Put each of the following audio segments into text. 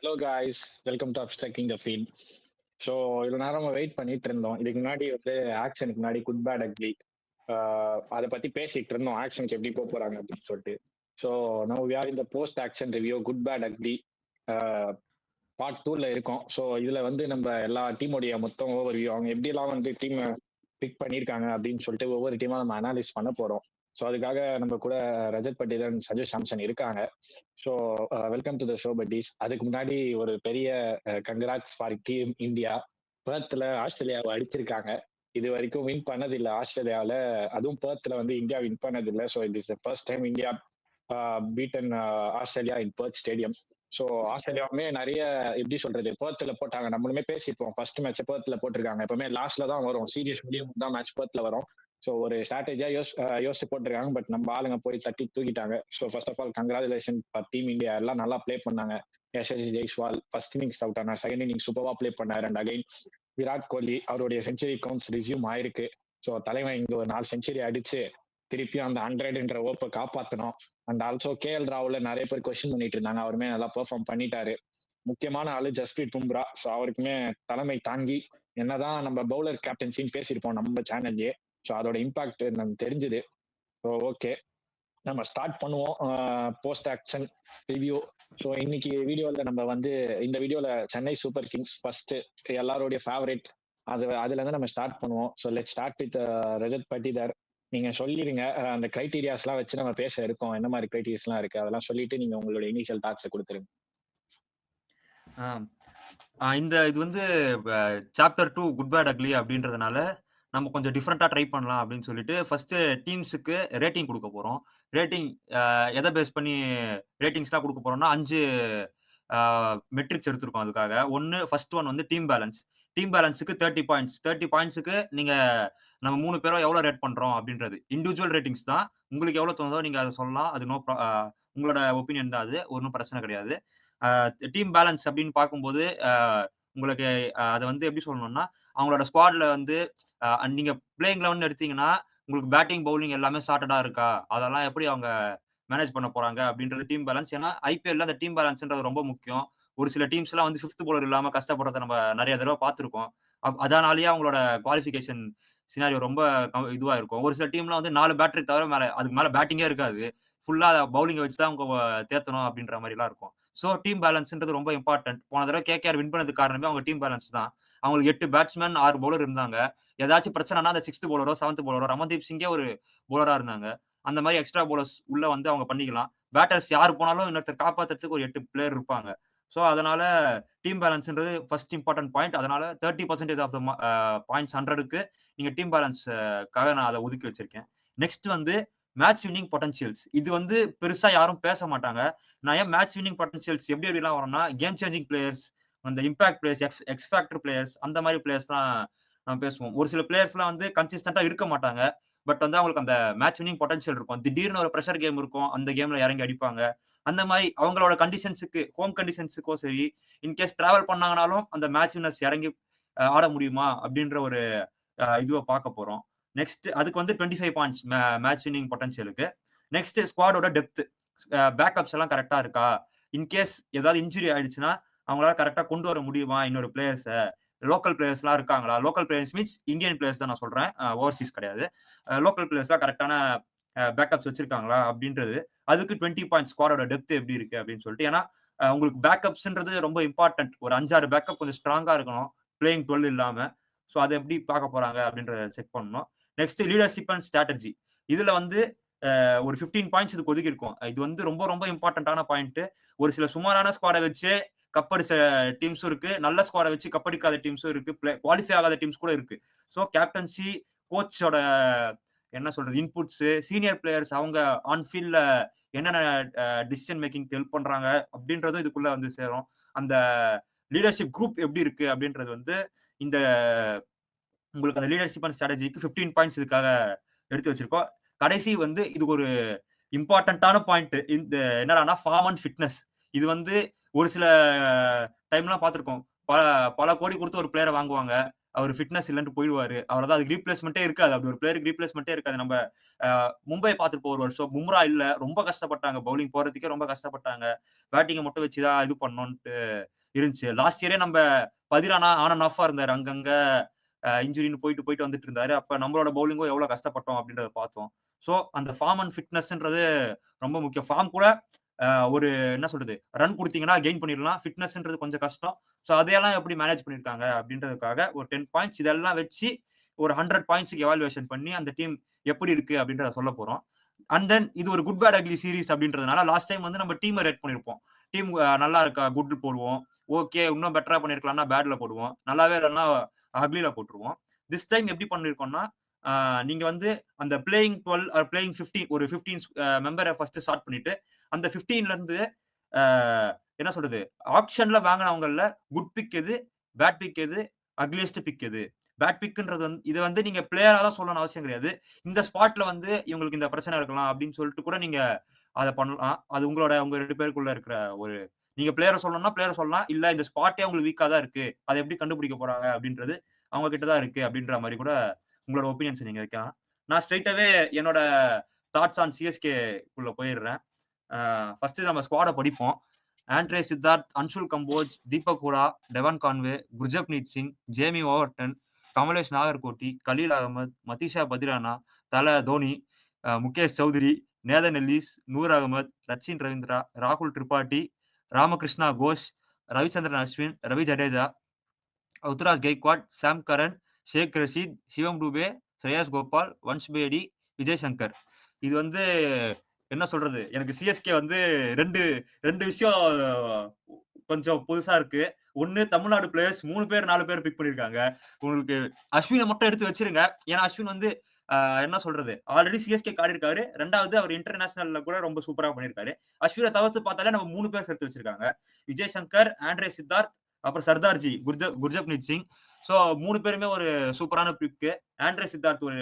Hello guys, welcome to obstructing the field. So இவ்வளோ நேரம் நம்ம வெயிட் பண்ணிட்டு இருந்தோம். இதுக்கு முன்னாடி வந்து ஆக்ஷனுக்கு முன்னாடி குட் பேட் அக்லி அதை பற்றி பேசிட்டு இருந்தோம், ஆக்ஷனுக்கு எப்படி போக போகிறாங்க அப்படின்னு சொல்லிட்டு. ஸோ நம்ம வி ஆர் இந்த post action review good bad ugly part 2ல இருக்கோம். ஸோ இதில் வந்து நம்ம எல்லா டீமோடைய மொத்தம் ஓவர் வியூ, அவங்க எப்படிலாம் வந்து டீம் பிக் பண்ணியிருக்காங்க அப்படின்னு சொல்லிட்டு ஒவ்வொரு டீமாக நம்ம அனாலிஸ் பண்ண போகிறோம். ஸோ அதுக்காக நம்ம கூட ரஜத் பட்டிதர், சஜஸ் சாம்சன் இருக்காங்க. So welcome to the show buddies. அதுக்கு முன்னாடி ஒரு பெரிய கங்க்ராட்ஸ் ஃபார் டீம் இந்தியா. பெர்த்ல ஆஸ்திரேலியாவை அடிச்சிருக்காங்க. இது வரைக்கும் வின் பண்ணதில்லை ஆஸ்திரேலியாவில், அதுவும் பெர்த்ல வந்து இந்தியா வின் பண்ணதில்லை. So it is first time India beaten Australia in Perth stadium. So ஆஸ்திரேலியாவுமே நிறைய எப்படி சொல்றது, பெர்த்ல போட்டாங்க. நம்மளுமே பேசிப்போம், ஃபர்ஸ்ட் மேட்ச் பெர்த்ல போட்டிருக்காங்க. எப்பவுமே லாஸ்ட்ல தான் வரும், சீரியஸ் முடியும் தான் மேட்ச் பெர்த்ல வரும். ஸோ ஒரு ஸ்ட்ராட்டஜியா யோசிச்சு போட்டிருக்காங்க. பட் நம்ம ஆளுங்க போய் தட்டி தூக்கிட்டாங்க. So first of all congratulation for team India. எல்லாம் நல்லா ப்ளே பண்ணாங்க. Yashasvi Jaiswal first innings out ஆனார், செகண்ட் இன்னிங்ஸ் சூப்பராக ப்ளே பண்ணார். அண்ட் அகைன் விராட் கோலி அவருடைய செஞ்சுரி கவுண்ட்ஸ் ரிசியூம் ஆயிருக்கு. ஸோ தலைவன் இங்க ஒரு 4 செஞ்சுரி அடிச்சு திருப்பியும் அந்த 100ன்ற ஓப்பை காப்பாற்றணும். அண்ட் ஆல்சோ KL ராகுல நிறைய பேர் கொஸ்டின் பண்ணிட்டு இருந்தாங்க, அவருமே நல்லா பெர்ஃபார்ம் பண்ணிட்டாரு. முக்கியமான ஆளு ஜஸ்பிரீத் பும்ரா. ஸோ அவருக்குமே தலைமை தாங்கி, என்னதான் நம்ம பவுலர் கேப்டன்சின்னு பேசியிருப்போம் நம்ம சேனல்லே, ஸோ அதோட இம்பாக்ட் நமக்கு தெரிஞ்சுது. ஸோ ஓகே, நம்ம ஸ்டார்ட் பண்ணுவோம் போஸ்ட் ஆக்ஷன் ரிவ்யூ. ஸோ இன்னைக்கு வீடியோவில் நம்ம வந்து இந்த வீடியோவில் சென்னை சூப்பர் கிங்ஸ் ஃபர்ஸ்ட், எல்லாருடைய ஃபேவரட், அதுலேருந்து நம்ம ஸ்டார்ட் பண்ணுவோம். So let start with Rajat Patidar. நீங்கள் சொல்லிடுங்க அந்த கிரைட்டீரியாஸ்லாம் வச்சு நம்ம பேச இருக்கோம், என்ன மாதிரி கிரைட்டீரியாஸ்லாம் இருக்குது அதெல்லாம் சொல்லிட்டு நீங்கள் உங்களோட இனிஷியல் டாக்ஸை கொடுத்துருங்க. இந்த இது வந்து சாப்டர் 2 குட் பேட் அக்லி அப்படின்றதுனால நம்ம கொஞ்சம் டிஃப்ரெண்ட்டாக ட்ரை பண்ணலாம் அப்படின்னு சொல்லிட்டு ஃபர்ஸ்ட் டீம்ஸுக்கு ரேட்டிங் கொடுக்க போகிறோம். ரேட்டிங் எதை பேஸ் பண்ணி ரேட்டிங்ஸ்லாம் கொடுக்க போகிறோம்னா 5 மெட்ரிக்ஸ் எடுத்திருக்கோம் அதுக்காக. ஃபர்ஸ்ட் ஒன் வந்து டீம் பேலன்ஸ். டீம் பேலன்ஸுக்கு 30 பாயிண்ட்ஸ். 30 பாயிண்ட்ஸுக்கு நீங்கள் நம்ம 3 பேரும் எவ்வளோ ரேட் பண்ணுறோம் அப்படின்றது இண்டிவிஜுவல் ரேட்டிங்ஸ் தான். உங்களுக்கு எவ்வளோ தோணுதோ நீங்கள் அதை சொல்லலாம். அது உங்களோட ஒப்பீனியன் தான், அது ஒன்றும் பிரச்சனை கிடையாது. டீம் பேலன்ஸ் அப்படின்னு பார்க்கும்போது உங்களுக்கு அதை வந்து எப்படி சொல்லணும்னா, அவங்களோட ஸ்குவாட்ல வந்து நீங்க பிளேயிங் 11 எடுத்தீங்கன்னா, உங்களுக்கு பேட்டிங், பவுலிங் எல்லாமே சார்ட்டடா இருக்கா? அதெல்லாம் எப்படி அவங்க மேனேஜ் பண்ண போறாங்க அப்படின்றது டீம் பேலன்ஸ். ஏன்னா ஐபிஎல்ல அந்த டீம் பேலன்ஸ்ன்றது ரொம்ப முக்கியம். ஒரு சில டீம்ஸ்லாம் வந்து 5த் பவுலர் இல்லாம கஷ்டப்படுறத நம்ம நெறைய தடவ பார்த்துருக்கோம். அதனாலேயே அவங்களோட குவாலிஃபிகேஷன் சினாரியோ ரொம்ப இதுவா இருக்கும். ஒரு சில டீம்லாம் வந்து 4 பேட்டரி தவிர அதுக்கு மேல பேட்டிங்கே இருக்காது. ஃபுல்லா பவுலிங்க வச்சு தான் அவங்க தேத்தணும் அப்படின்ற மாரிலாம் இருக்கும். ஸோ டீம் பேலன்ஸ்ன்றது ரொம்ப இம்பார்ட்டன்ட். போன தடவ கேகேஆர் வின் பண்ணதுக்கு காரணமே அவங்க டீம் பேலன்ஸ் தான். அவங்களுக்கு 8 பேட்ஸ்மேன், 6 பவுலர் இருந்தாங்க. ஏதாச்சும் பிரச்சனைனா அந்த 6த் பவுலரோ, 7த் பவுலரோ, ரமன்தீப் சிங்கே ஒரு பவுலரா இருந்தாங்க. அந்த மாரி எக்ஸ்ட்ரா பவுலர்ஸ் உள்ள வந்து அவங்க பண்ணிக்கலாம். பேட்டர்ஸ் யார் போனாலும் இன்னொருத்தர் காப்பாத்துறதுக்கு ஒரு 8 பிளேயர் இருப்பாங்க. ஸோ அதனால டீம் பேலன்ஸ்ன்றது ஃபர்ஸ்ட் இம்பார்ட்டன்ட் பாயிண்ட். அதனால 30% ஆஃப் த பாயிண்ட்ஸ் 100க்கு நீங்க டீம் பேலன்ஸ்க்காக நான் அத ஒதுக்கி வச்சிருக்கேன். நெக்ஸ்ட் வந்து மேட்ச் வின்னிங் பொட்டன்ஷியல்ஸ். இது வந்து பெருசா யாரும் பேச மாட்டாங்க. நான் ஏன் மேட்ச் வின்னிங் பொட்டன்ஷியல்ஸ் எப்படி எப்படிலாம் வரும்னா, கேம் சேஞ்சிங் பிளேயர்ஸ், அந்த impact players, X factor players, அந்த மாரி பிளேயர்ஸ் தான் நம்ம பேசுவோம். ஒரு சில பிளேயர்ஸ்லாம் வந்து கன்சிஸ்டன்ட்டா இருக்க மாட்டாங்க. பட் வந்து அவங்களுக்கு அந்த மேட்ச் வின்னிங் பொட்டன்ஷியல் இருக்கும். திடீர்னு ஒரு பிரஷர் கேம் இருக்கும். அந்த கேம்ல இறங்கி அடிப்பாங்க. அந்த மாரி அவங்களோட கண்டிஷன்ஸ்க்கு, ஹோம் கண்டிஷன்ஸ்க்கோ சரி, இன்கேஸ் டிராவல் பண்ணாங்கனாலும் அந்த மேட்ச் வின்னர்ஸ் இறங்கி ஆட முடியுமா? அப்படின்ற ஒரு இதுவ பார்க்க போறோம். நெக்ஸ்ட் அதுக்கு வந்து 25 பாயிண்ட்ஸ் மேட்ச் வின்னிங் பொட்டன்ஷியலுக்கு. நெக்ஸ்ட் ஸ்குவாடோட டெப்த். பேக்கப்ஸ் எல்லாம் கரெக்ட்டா இருக்கா? இன்கேஸ் ஏதாவது இன்ஜுரி ஆயிடுச்சுன்னா, அவங்களால கரெக்ட்டா கொண்டு வர முடியுமா இன்னொரு பிளேயர்ஸ? லோக்கல் பிளேயர்ஸ்லாம் இருக்காங்களா? Local players means Indian players தான் நான் சொல்றேன். ஓவர்சீஸ் கிடையாது. லோக்கல் பிளேயர்ஸ்லாம் கரெக்ட்டான பேக்கப்ஸ் வச்சிருக்காங்களா? அப்படின்றது. அதுக்கு 20 பாயிண்ட்ஸ் ஸ்குவாடோட டெப்த் எப்படி இருக்கு அப்படின்னு சொல்லிட்டு. ஏன்னா, உங்களுக்கு பேக்கப்ஸ்ன்றது ரொம்ப இம்பார்ட்டன்ட். ஒரு 5, 6 பேக்கப் கொஞ்சம் ஸ்ட்ராங்கா இருக்கணும். பிளேயிங் 12 இல்லாம. ஸோ அத எப்படி பார்க்க போறாங்க அப்படின்றத செக் பண்ணணும். Next leadership and strategy. இதுல வந்து ஒரு 15 பாயிண்ட்ஸ் இதுக்கு ஒதுக்கியிருக்கோம். இது வந்து ரொம்ப ரொம்ப இம்பார்ட்டன்ட்டான பாயிண்ட். ஒரு சில சுமாரான ஸ்குவாட வச்சே கப் அடிச்ச டீம்ஸும் இருக்கு. நல்ல ஸ்குவாட வச்சு கப் அடிக்காத டீம்ஸும் இருக்கு. குவாலிஃபை ஆகாத டீம்ஸ் கூட இருக்கு. ஸோ கேப்டன்சி, கோச்சோட என்ன சொல்றது இன்புட்ஸ், சீனியர் பிளேயர்ஸ் அவங்க ஆன் ஃபீல்ட்ல என்னென்ன டிசிஷன் மேக்கிங்க்கு ஹெல்ப் பண்றாங்க அப்படின்றதும் இதுக்குள்ள வந்து சேரும். அந்த லீடர்ஷிப் குரூப் எப்படி இருக்கு அப்படின்றது வந்து இந்த உங்களுக்கு அந்த லீடர்ஷிப் அண்ட் ஸ்ட்ராட்டஜிக்கு 15 பாயிண்ட்ஸ் இதுக்காக எடுத்து வச்சிருக்கோம். கடைசி வந்து இதுக்கு ஒரு இம்பார்ட்டன்ட்டான பாயிண்ட். இந்த என்னடான்னா ஃபார்ம் அண்ட் ஃபிட்னஸ். இது வந்து ஒரு சில டைம்லாம் பார்த்திருக்கோம். பல பல கோடி குடுத்து ஒரு பிளேயர வாங்குவாங்க. அவர் ஃபிட்னஸ் இல்லன்ட்டு போயிடுவாரு. அவ்வளவுதான். அதுக்கு ரீப்ளேஸ்மென்ட்டே இருக்காது. அப்படி ஒரு பிளேயருக்கு ரீப்ளேஸ்மென்ட்டே இருக்காது. நம்ம மும்பை பார்த்திருப்போம் ஒரு வருஷம். பும்ரா இல்ல. ரொம்ப கஷ்டப்பட்டாங்க. பவுலிங் போடுறதுக்கே ரொம்ப கஷ்டப்பட்டாங்க. பேட்டிங்க மட்டும் வச்சு தான் இது பண்ணணும்ன்ட்டு இருந்துச்சு. லாஸ்ட் இயரே நம்ம பதிரானா ஆன் அண்ட் ஆஃப்பா இருந்தாரு. அங்கங்க இன்ஜுரின்னு போயிட்டு, போயிட்டு வந்துட்டு இருந்தாரு. அப்ப நம்மளோட பவுலிங்கும் எவ்வளோ கஷ்டப்பட்டோம் அப்படின்றத பார்த்தோம். ஸோ அந்த ஃபார்ம் அண்ட் ஃபிட்னஸ்ன்றது ரொம்ப முக்கியம். ஃபார்ம் கூட ஒரு என்ன சொல்றது? ரன் குடுத்தீங்கன்னா கெயின் பண்ணிடலாம். ஃபிட்னஸ்ன்றது கொஞ்சம் கஷ்டம். ஸோ அதையெல்லாம் எப்படி மேனேஜ் பண்ணியிருக்காங்க அப்படின்றதுக்காக ஒரு 10 பாயிண்ட்ஸ் இதெல்லாம் வச்சு ஒரு 100 பாயிண்ட்ஸ்க்கு எவாலுவேஷன் பண்ணி அந்த டீம் எப்படி இருக்கு அப்படின்றத சொல்லப் போறோம். அண்ட் தென் இது ஒரு குட் பேட் அக்லி சீரிஸ் அப்படின்றதுனால லாஸ்ட் டைம் வந்து நம்ம டீம ரேட் பண்ணியிருப்போம். டீம் நல்லா இருக்கா? குட் போடுவோம். ஓகே. இன்னும் பெட்டரா பண்ணியிருக்கலாம்னா பேட்ல போடுவோம். நல்லாவே இல்லன்னா அக்லில போட்டுருவோம். திஸ் டைம் எப்படி பண்ணியிருக்கோம்னா, ஆ நீங்க வந்து அந்த பிளேயிங் 12 ஆர் பிளேயிங் 15 ஒரு 15 மெம்பர ஃபர்ஸ்ட் ஸ்டார்ட் பண்ணிட்டு, அந்த 15ல இருந்து ஆ என்ன சொல்றது? ஆக்ஷன்ல வாங்குனவங்கள்ல குட் பிக் எது? பேட் பிக் எது? அக்லியஸ்ட் பிக் எது? பேட் பிக்ன்றது இது வந்து நீங்க பிளேயரா தான் சொல்லணும்னு அவசியம் கிடையாது. இந்த ஸ்பாட்ல வந்து இவங்களுக்கு இந்த பிரச்சனை இருக்கலாம் அப்படின்னு சொல்லிட்டு கூட நீங்க அத பண்ணலாம். அது உங்க 2 பேருக்குள்ள இருக்கிற ஒரு நீங்க பிளேயர சொல்லணும்னா பிளேயர சொல்லலாம். இல்ல இந்த ஸ்பாட்டே உங்களுக்கு வீக்கா தான் இருக்கு. அத எப்படி கண்டுபிடிக்க போறாங்க அப்படின்றது அவங்க கிட்ட தான் இருக்கு அப்படின்ற மாரி கூட உங்களோட ஒப்பீனியன்ஸ நீங்க வைக்கலாம். நான் ஸ்ட்ரெய்ட்டாவே என்னோட தாட்ஸ் ஆன் சிஎஸ்கே க்குள்ள போயிடுறேன். ஃபர்ஸ்ட் நம்ம ஸ்குவாட படிப்போம். Andre Siddarth, Anshul Kamboj, Deepak Hooda, Devon Conway, Gurjapneet Singh, Jamie Overton, Kamlesh Nagarkoti, Khaleel Ahmed, Matheesha Pathirana, தல தோனி, முகேஷ் சௌத்ரி, நேதன் எல்லிஸ், நூர் அகமது, சச்சின் ரவீந்திரா, ராகுல் திரிபாட்டி, ராமகிருஷ்ணா கோஷ், ரவிச்சந்திரன் அஸ்வின், ரவி ஜடேஜா, ருத்துராஜ் கெய்க்வாட், சாம் கரன், ஷேக் ரஷீத், சிவம் டூபே, ஸ்ரேயாஸ் கோபால், வன்ஷ் பேடி, விஜய் சங்கர். இது வந்து என்ன சொல்றது? எனக்கு சிஎஸ்கே வந்து 2 விஷயம் கொஞ்சம் புதுசா இருக்கு. 1 தமிழ்நாடு பிளேயர்ஸ் 3 பேர், 4 பேர் பிக் பண்ணியிருக்காங்க. உங்களுக்கு அஸ்வின மட்டும் எடுத்து வச்சிருங்க. ஏன்னா அஸ்வின் வந்து அ என்ன சொல்றது? ஆல்ரெடி சிஎஸ்கேக்கு ஆடியிருக்காரு. 2வது அவர் இன்டர்நேஷனல்ல கூட ரொம்ப சூப்பரா பண்ணியிருக்காரு. அஸ்வின தவிர்த்து பார்த்தாலே நம்ம 3 பேர் எடுத்து வச்சிருக்காங்க. விஜய் சங்கர், ஆண்ட்ரே சித்தார்த், அப்புறம் சர்தார்ஜி, குர்ஜப்னீத் சிங். ஸோ 3 பேருமே ஒரு சூப்பரான பிக்கு. ஆண்ட்ரே சித்தார்த் ஒரு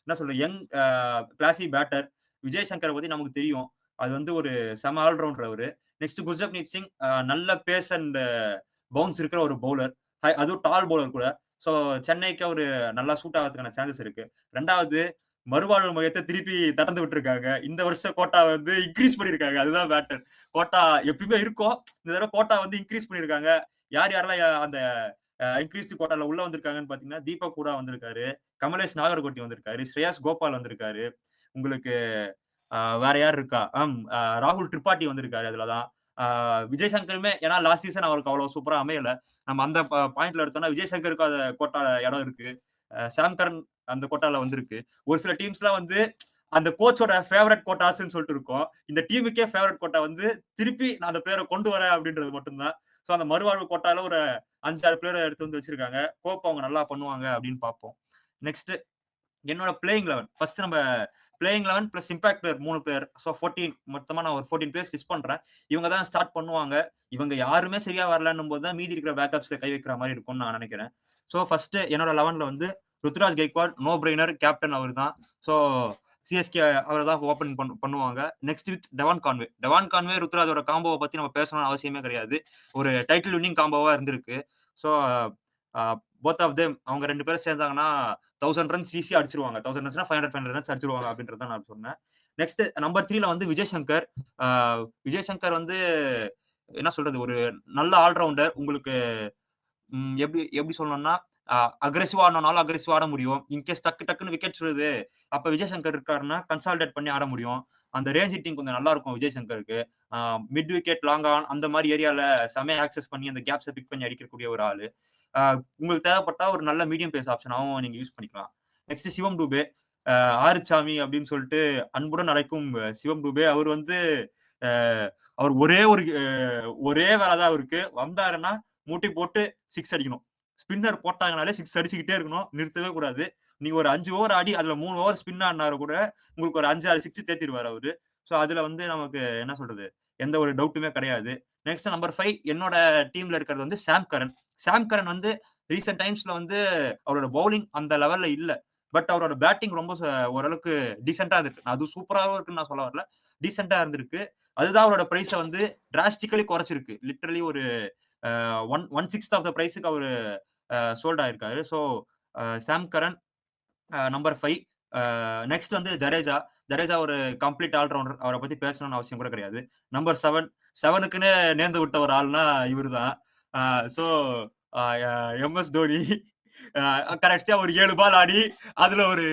என்ன சொல்றது? Young classy batter. விஜய் சங்கர பத்தி நமக்கு தெரியும். அது வந்து ஒரு செம ஆல்ரவுண்டர் அவரு. நெக்ஸ்ட் குர்ஜப்னீத் சிங் நல்ல பேஸ் அண்ட் பவுன்ஸ் இருக்கிற ஒரு பவுலர். அதுவும் டால் பவுலர் கூட. ஸோ சென்னைக்கு அவரு நல்லா சூட் ஆகுறதுக்கான சான்சஸ் இருக்கு. 2வது மறுவாழ்வு மையத்த திருப்பி திறந்து விட்டுருக்காங்க. இந்த வருஷம் கோட்டா வந்து இன்கிரீஸ் பண்ணியிருக்காங்க. அதுதான் மேட்டர். கோட்டா எப்பயுமே இருக்கும். இந்த தடவ கோட்டா வந்து இன்கிரீஸ் பண்ணியிருக்காங்க. யாரெல்லாம் அந்த இன்கிரீஸ்ட் கோட்டால உள்ள வந்திருக்காங்கன்னு பார்த்தீங்கன்னா, தீபக் ஹூடா வந்திருக்காரு. கமலேஷ் நாகர்கோட்டி வந்திருக்காரு. ஸ்ரேயாஸ் கோபால் வந்திருக்காரு. உங்களுக்கு வேற யார் இருக்கா? ராகுல் திரிபாட்டி வந்திருக்காரு அதுல தான். ஆ விஜய் சங்கருமே ஏன்னா லாஸ்ட் சீசன் அவருக்கு அவ்வளவு சூப்பரா அமையல. நம்ம அந்த பாயிண்ட்ல எடுத்தோம்னா, விஜய் சங்கருக்கு அந்த கோட்டால இடம் இருக்கு. சாம் கரன் அந்த கோட்டால வந்திருக்கு. ஒரு சில டீம்ஸ்லாம் வந்து அந்த கோச்சோட ஃபேவரைட் கோட்டாஸ்ன்னு சொல்லிட்டு இருக்கும். இந்த டீமுக்கே ஃபேவரைட் கோட்டா வந்து திருப்பி நான் அந்த பிளேயர கொண்டு வரேன் அப்படின்றது மட்டும் தான். சோ அந்த மறுவாழ்வு கோட்டால ஒரு 5, 6 பிளேயர எடுத்து வந்து வச்சிருக்காங்க. ஹோப் அவங்க நல்லா பண்ணுவாங்க அப்படின்னு பார்ப்போம். நெக்ஸ்ட் என்னோட பிளேயிங் 11. ஃபர்ஸ்ட் நம்ம பிளேயிங் 11 பிளஸ் இம்பாக்ட் பிளேயர் 3 பேர். சோ 14 மொத்தமா நான் ஒரு 14 பிளேயர்ஸ் லிஸ்ட் பண்றேன். இவங்க தான் ஸ்டார்ட் பண்ணுவாங்க. இவங்க யாருமே சரியா வரலன்னும் போது தான் மீதி இருக்கிற பேக்கப்ஸ்ல கை வைக்கிற மாரி இருக்கும்னு நான் நினைக்கிறேன். சோ ஃபர்ஸ்ட் என்னோட 11ல வந்து Ruturaj Gaikwad no brainer captain அவர் தான். சோ சிஎஸ்கே அவர தான் ஓப்பன் பண்ணுவாங்க. Next with Devon Conway. Devon Conway, ருத்துராஜோட காம்போவ பத்தி நம்ம பேசணும்னு அவசியமே கிடையாது. ஒரு டைட்டில் வின்னிங் காம்போவா இருந்திருக்கு. So uh both of them அவங்க 2 பேரும் சேர்ந்தாங்கன்னா 1000 ரன்ஸ் ஈஸியா அடிச்சுருவாங்க. 1000 ரன்ஸ்னா 500 ரன்ஸ் அடிச்சுருவாங்க அப்படின்றத தான் நான் சொன்னேன். நெக்ஸ்ட் நம்பர் 3ல வந்து விஜய் சங்கர். அ விஜய் சங்கர் வந்து என்ன சொல்றது? ஒரு நல்ல ஆல்ரவுண்டர். உங்களுக்கு எப்படி எப்படி சொல்லணும்னா, அ அக்ரெசிவா ஆடணும்னாலும் அக்ரெசிவா ஆட முடியும். இன்கேஸ் டக்கு டக்குன்னு விக்கெட்ஸ் விழுது. அப்ப விஜய் சங்கர் இருக்காருன்னா, கன்சாலிடேட் பண்ணி ஆட முடியும். அந்த ரேஞ்ச் ஹிட்டிங் கொஞ்சம் நல்லா இருக்கும் விஜய் சங்கருக்கு. அ மிட் விக்கெட், லாங் ஆன் அந்த மாரி ஏரியால செமையா ஆக்சஸ் பண்ணி அந்த கேப்ஸ பிக் பண்ணி அடிக்கக்கூடிய ஒரு ஆளு. அ உங்களுக்கு தேவைப்பட்டா ஒரு நல்ல மீடியம் பேஸ் ஆப்ஷனாவும் நீங்க யூஸ் பண்ணிக்கலாம். நெக்ஸ்ட் சிவம் டூபே. அ ஆறுச்சாமி அப்படின்னு சொல்லிட்டு அன்புடன் அழைக்கும் சிவம் டூபே. அவர் வந்து அ அவர் ஒரே வேல தான் அவருக்கு. வந்தாருன்னா முட்டி போட்டு 6 அடிக்கணும். ஸ்பின்னர் போட்டாங்கனாலே 6 அடிச்சுக்கிட்டே இருக்கணும். நிறுத்தவே கூடாது. நீங்க ஒரு 5 ஓவர் ஆடி அதுல 3 ஓவர் ஸ்பின் ஆடுனாரு கூட உங்களுக்கு ஒரு 5, 6 6 தேத்திருவாரு அவரு. சோ அதுல வந்து நமக்கு என்ன சொல்றது? எந்த ஒரு டவுட்டுமே கிடையாது. நெக்ஸ்ட் நம்பர் 5 என்னோட டீம்ல இருக்கிறது வந்து சாம் கரன். சாம் கரன் வந்து ரீசென்ட் டைம்ஸ்ல வந்து அவரோட பவுலிங் அந்த லெவல்ல இல்ல. பட் அவரோட பேட்டிங் ரொம்ப ஓரளவுக்கு டீசென்ட்டா இருந்திருக்கு. அது சூப்பராவும் இருக்குன்னு நான் சொல்ல வரல. டீசென்ட்டா இருந்திருக்கு. அதுதான் அவரோட பிரைஸ வந்து டிராஸ்டிக்கலி குறைச்சிருக்கு. லிட்டரலி ஒரு 1/6 ஆஃப் த பிரைஸ்க்கு அவரு சோல்ட் ஆயிருக்காரு. ஸோ சாம் கரன் நம்பர் 5. நெக்ஸ்ட் வந்து ஜடேஜா. ஜடேஜா ஒரு கம்ப்ளீட் ஆல்ரவுண்டர். அவர பத்தி பேசணும்னு அவசியம் கூட கிடையாது. நம்பர் 7. 7க்குன்னு நேர்ந்து விட்ட ஒரு ஆள்னா இவரு தான். ஸோ அ எம்.எஸ். தோனி. கடைசியா ஒரு 7 பால் ஆடி, அதுல ஒரு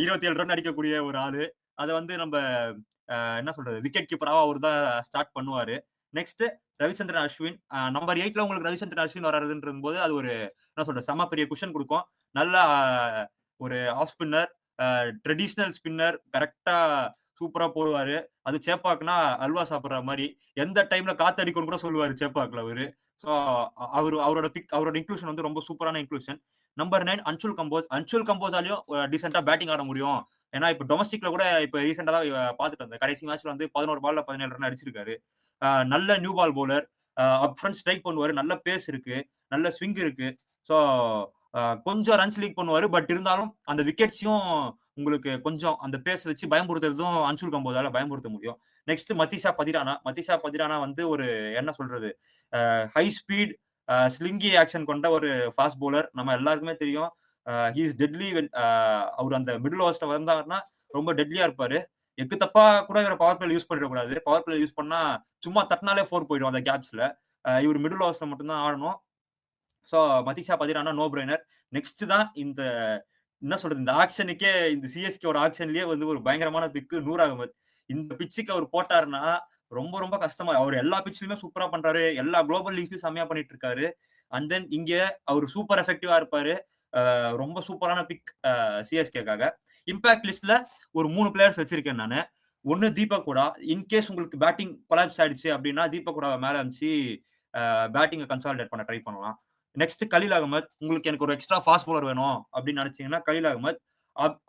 27 ரன் அடிக்கக்கூடிய ஒரு ஆளு. அத வந்து நம்ப என்ன சொல்றது? விக்கெட் கீப்பராவும் அவரு தான் ஸ்டார்ட் பண்ணுவாரு. நெக்ஸ்ட் ரவிச்சந்திரன் அஸ்வின். நம்பர் 8ல உங்களுக்கு ரவிச்சந்திரன் அஸ்வின் வராருன்றம்போது, அது ஒரு என்ன சொல்றது? செம்ம பெரிய குஷன் குடுக்கும். நல்லா ஒரு ஆஃப் ஸ்பின்னர், ட்ரெடிஷனல் ஸ்பின்னர் கரெக்ட்டா சூப்பரா போடுவாரு. அது சேப்பாக்னா அல்வா சாப்பிடுற மாரி. எந்த டைம்ல காத்தடிக்கும்னு கூட சொல்லுவாரு சேப்பாக்ல அவரு. ஸோ அவரோட இன்க்ளூஷன் வந்து ரொம்ப சூப்பரான இன்க்ளூஷன். நம்பர் 9 அன்சுல் கம்போஸ். அன்சுல் கம்போஸாலயும் டீசென்ட்டா பேட்டிங் ஆட முடியும். ஏன்னா, இப்ப டொமஸ்டிக்ல கூட இப்ப ரீசென்ட்டா தான் பார்த்துட்டு வந்தேன். கடைசி மேட்ச்ல வந்து 11 பால்ல 17 ரன் அடிச்சிருக்காரு. நல்ல new ball bowler. Up front strike பண்ணுவாரு. நல்ல பேஸ் இருக்கு. நல்ல ஸ்விங் இருக்கு. ஸோ கொஞ்சம் ரன்ஸ் லீக் பண்ணுவாரு. பட் இருந்தாலும் அந்த விக்கெட்ஸையும் உங்களுக்கு கொஞ்சம் அந்த பேஸ் வச்சு பயமுறுத்துறதும் அன்சுல் கம்போஸால பயமுறுத்த முடியும். நெக்ஸ்ட் மதீஷா பதிரானா. மதீஷா பதிரானா வந்து ஒரு என்ன சொல்றது? ஹை ஸ்பீட் ஸ்லிங்கி ஆக்ஷன் கொண்ட ஒரு ஃபாஸ்ட் பவுலர். நம்ம எல்லாருக்குமே தெரியும். ஹி இஸ் டெட்லி வென் அவரு அந்த மிடில் ஓவர்ஸ்ல வந்தாருன்னா, ரொம்ப டெட்லியா இருப்பாரு. எக்கு தப்பா கூட இவர பவர் பிளேல யூஸ் பண்ணிறக்கூடாது. பவர் பிளேல யூஸ் பண்ணா சும்மா தட்டுனாலே 4 போயிடும் அந்த கேப்ஸ்ல. இவரு மிடில் ஓவர்ஸ்ல மட்டும் தான் ஆடணும். So Matheesha Pathirana no brainer. Next தான் இந்த என்ன சொல்றது? இந்த ஆக்ஷனுக்கே இந்த சிஎஸ்கேவோட ஆக்ஷன்லயே வந்து ஒரு பயங்கரமான பிக் நூர் அகமது. இந்த பிட்ச்சுக்கு அவர் போட்டாருன்னா, ரொம்ப ரொம்ப கஷ்டமா அவரு எல்லா பிட்ச்லயுமே சூப்பரா பண்றாரு. எல்லா குளோபல் லீக்ஸ்லயும் செம்மையா பண்ணிட்டு இருக்காரு. அண்ட் தென் இங்க அவரு சூப்பர் எஃபெக்டிவா இருப்பாரு. ரொம்ப சூப்பரான பிக் சிஎஸ்கேக்காக. இம்பாக்ட் லிஸ்ட்ல ஒரு 3 பிளேயர்ஸ் வச்சிருக்கேன் நானு. 1 தீபக் ஹூடா. இன் கேஸ் உங்களுக்கு பேட்டிங் கொலாப்ஸ் ஆயிடுச்சு அப்டின்னா, தீபக் ஹூடாவ மேல அனுப்பிச்சு பேட்டிங்க கன்சாலிடேட் பண்ண ட்ரை பண்ணலாம். நெக்ஸ்ட் கலீல் அகமது. உங்களுக்கு எனக்கு ஒரு எக்ஸ்ட்ரா ஃபாஸ்ட் பவுலர் வேணும் அப்படின்னு நினைச்சீங்கன்னா கலீல் அகமது.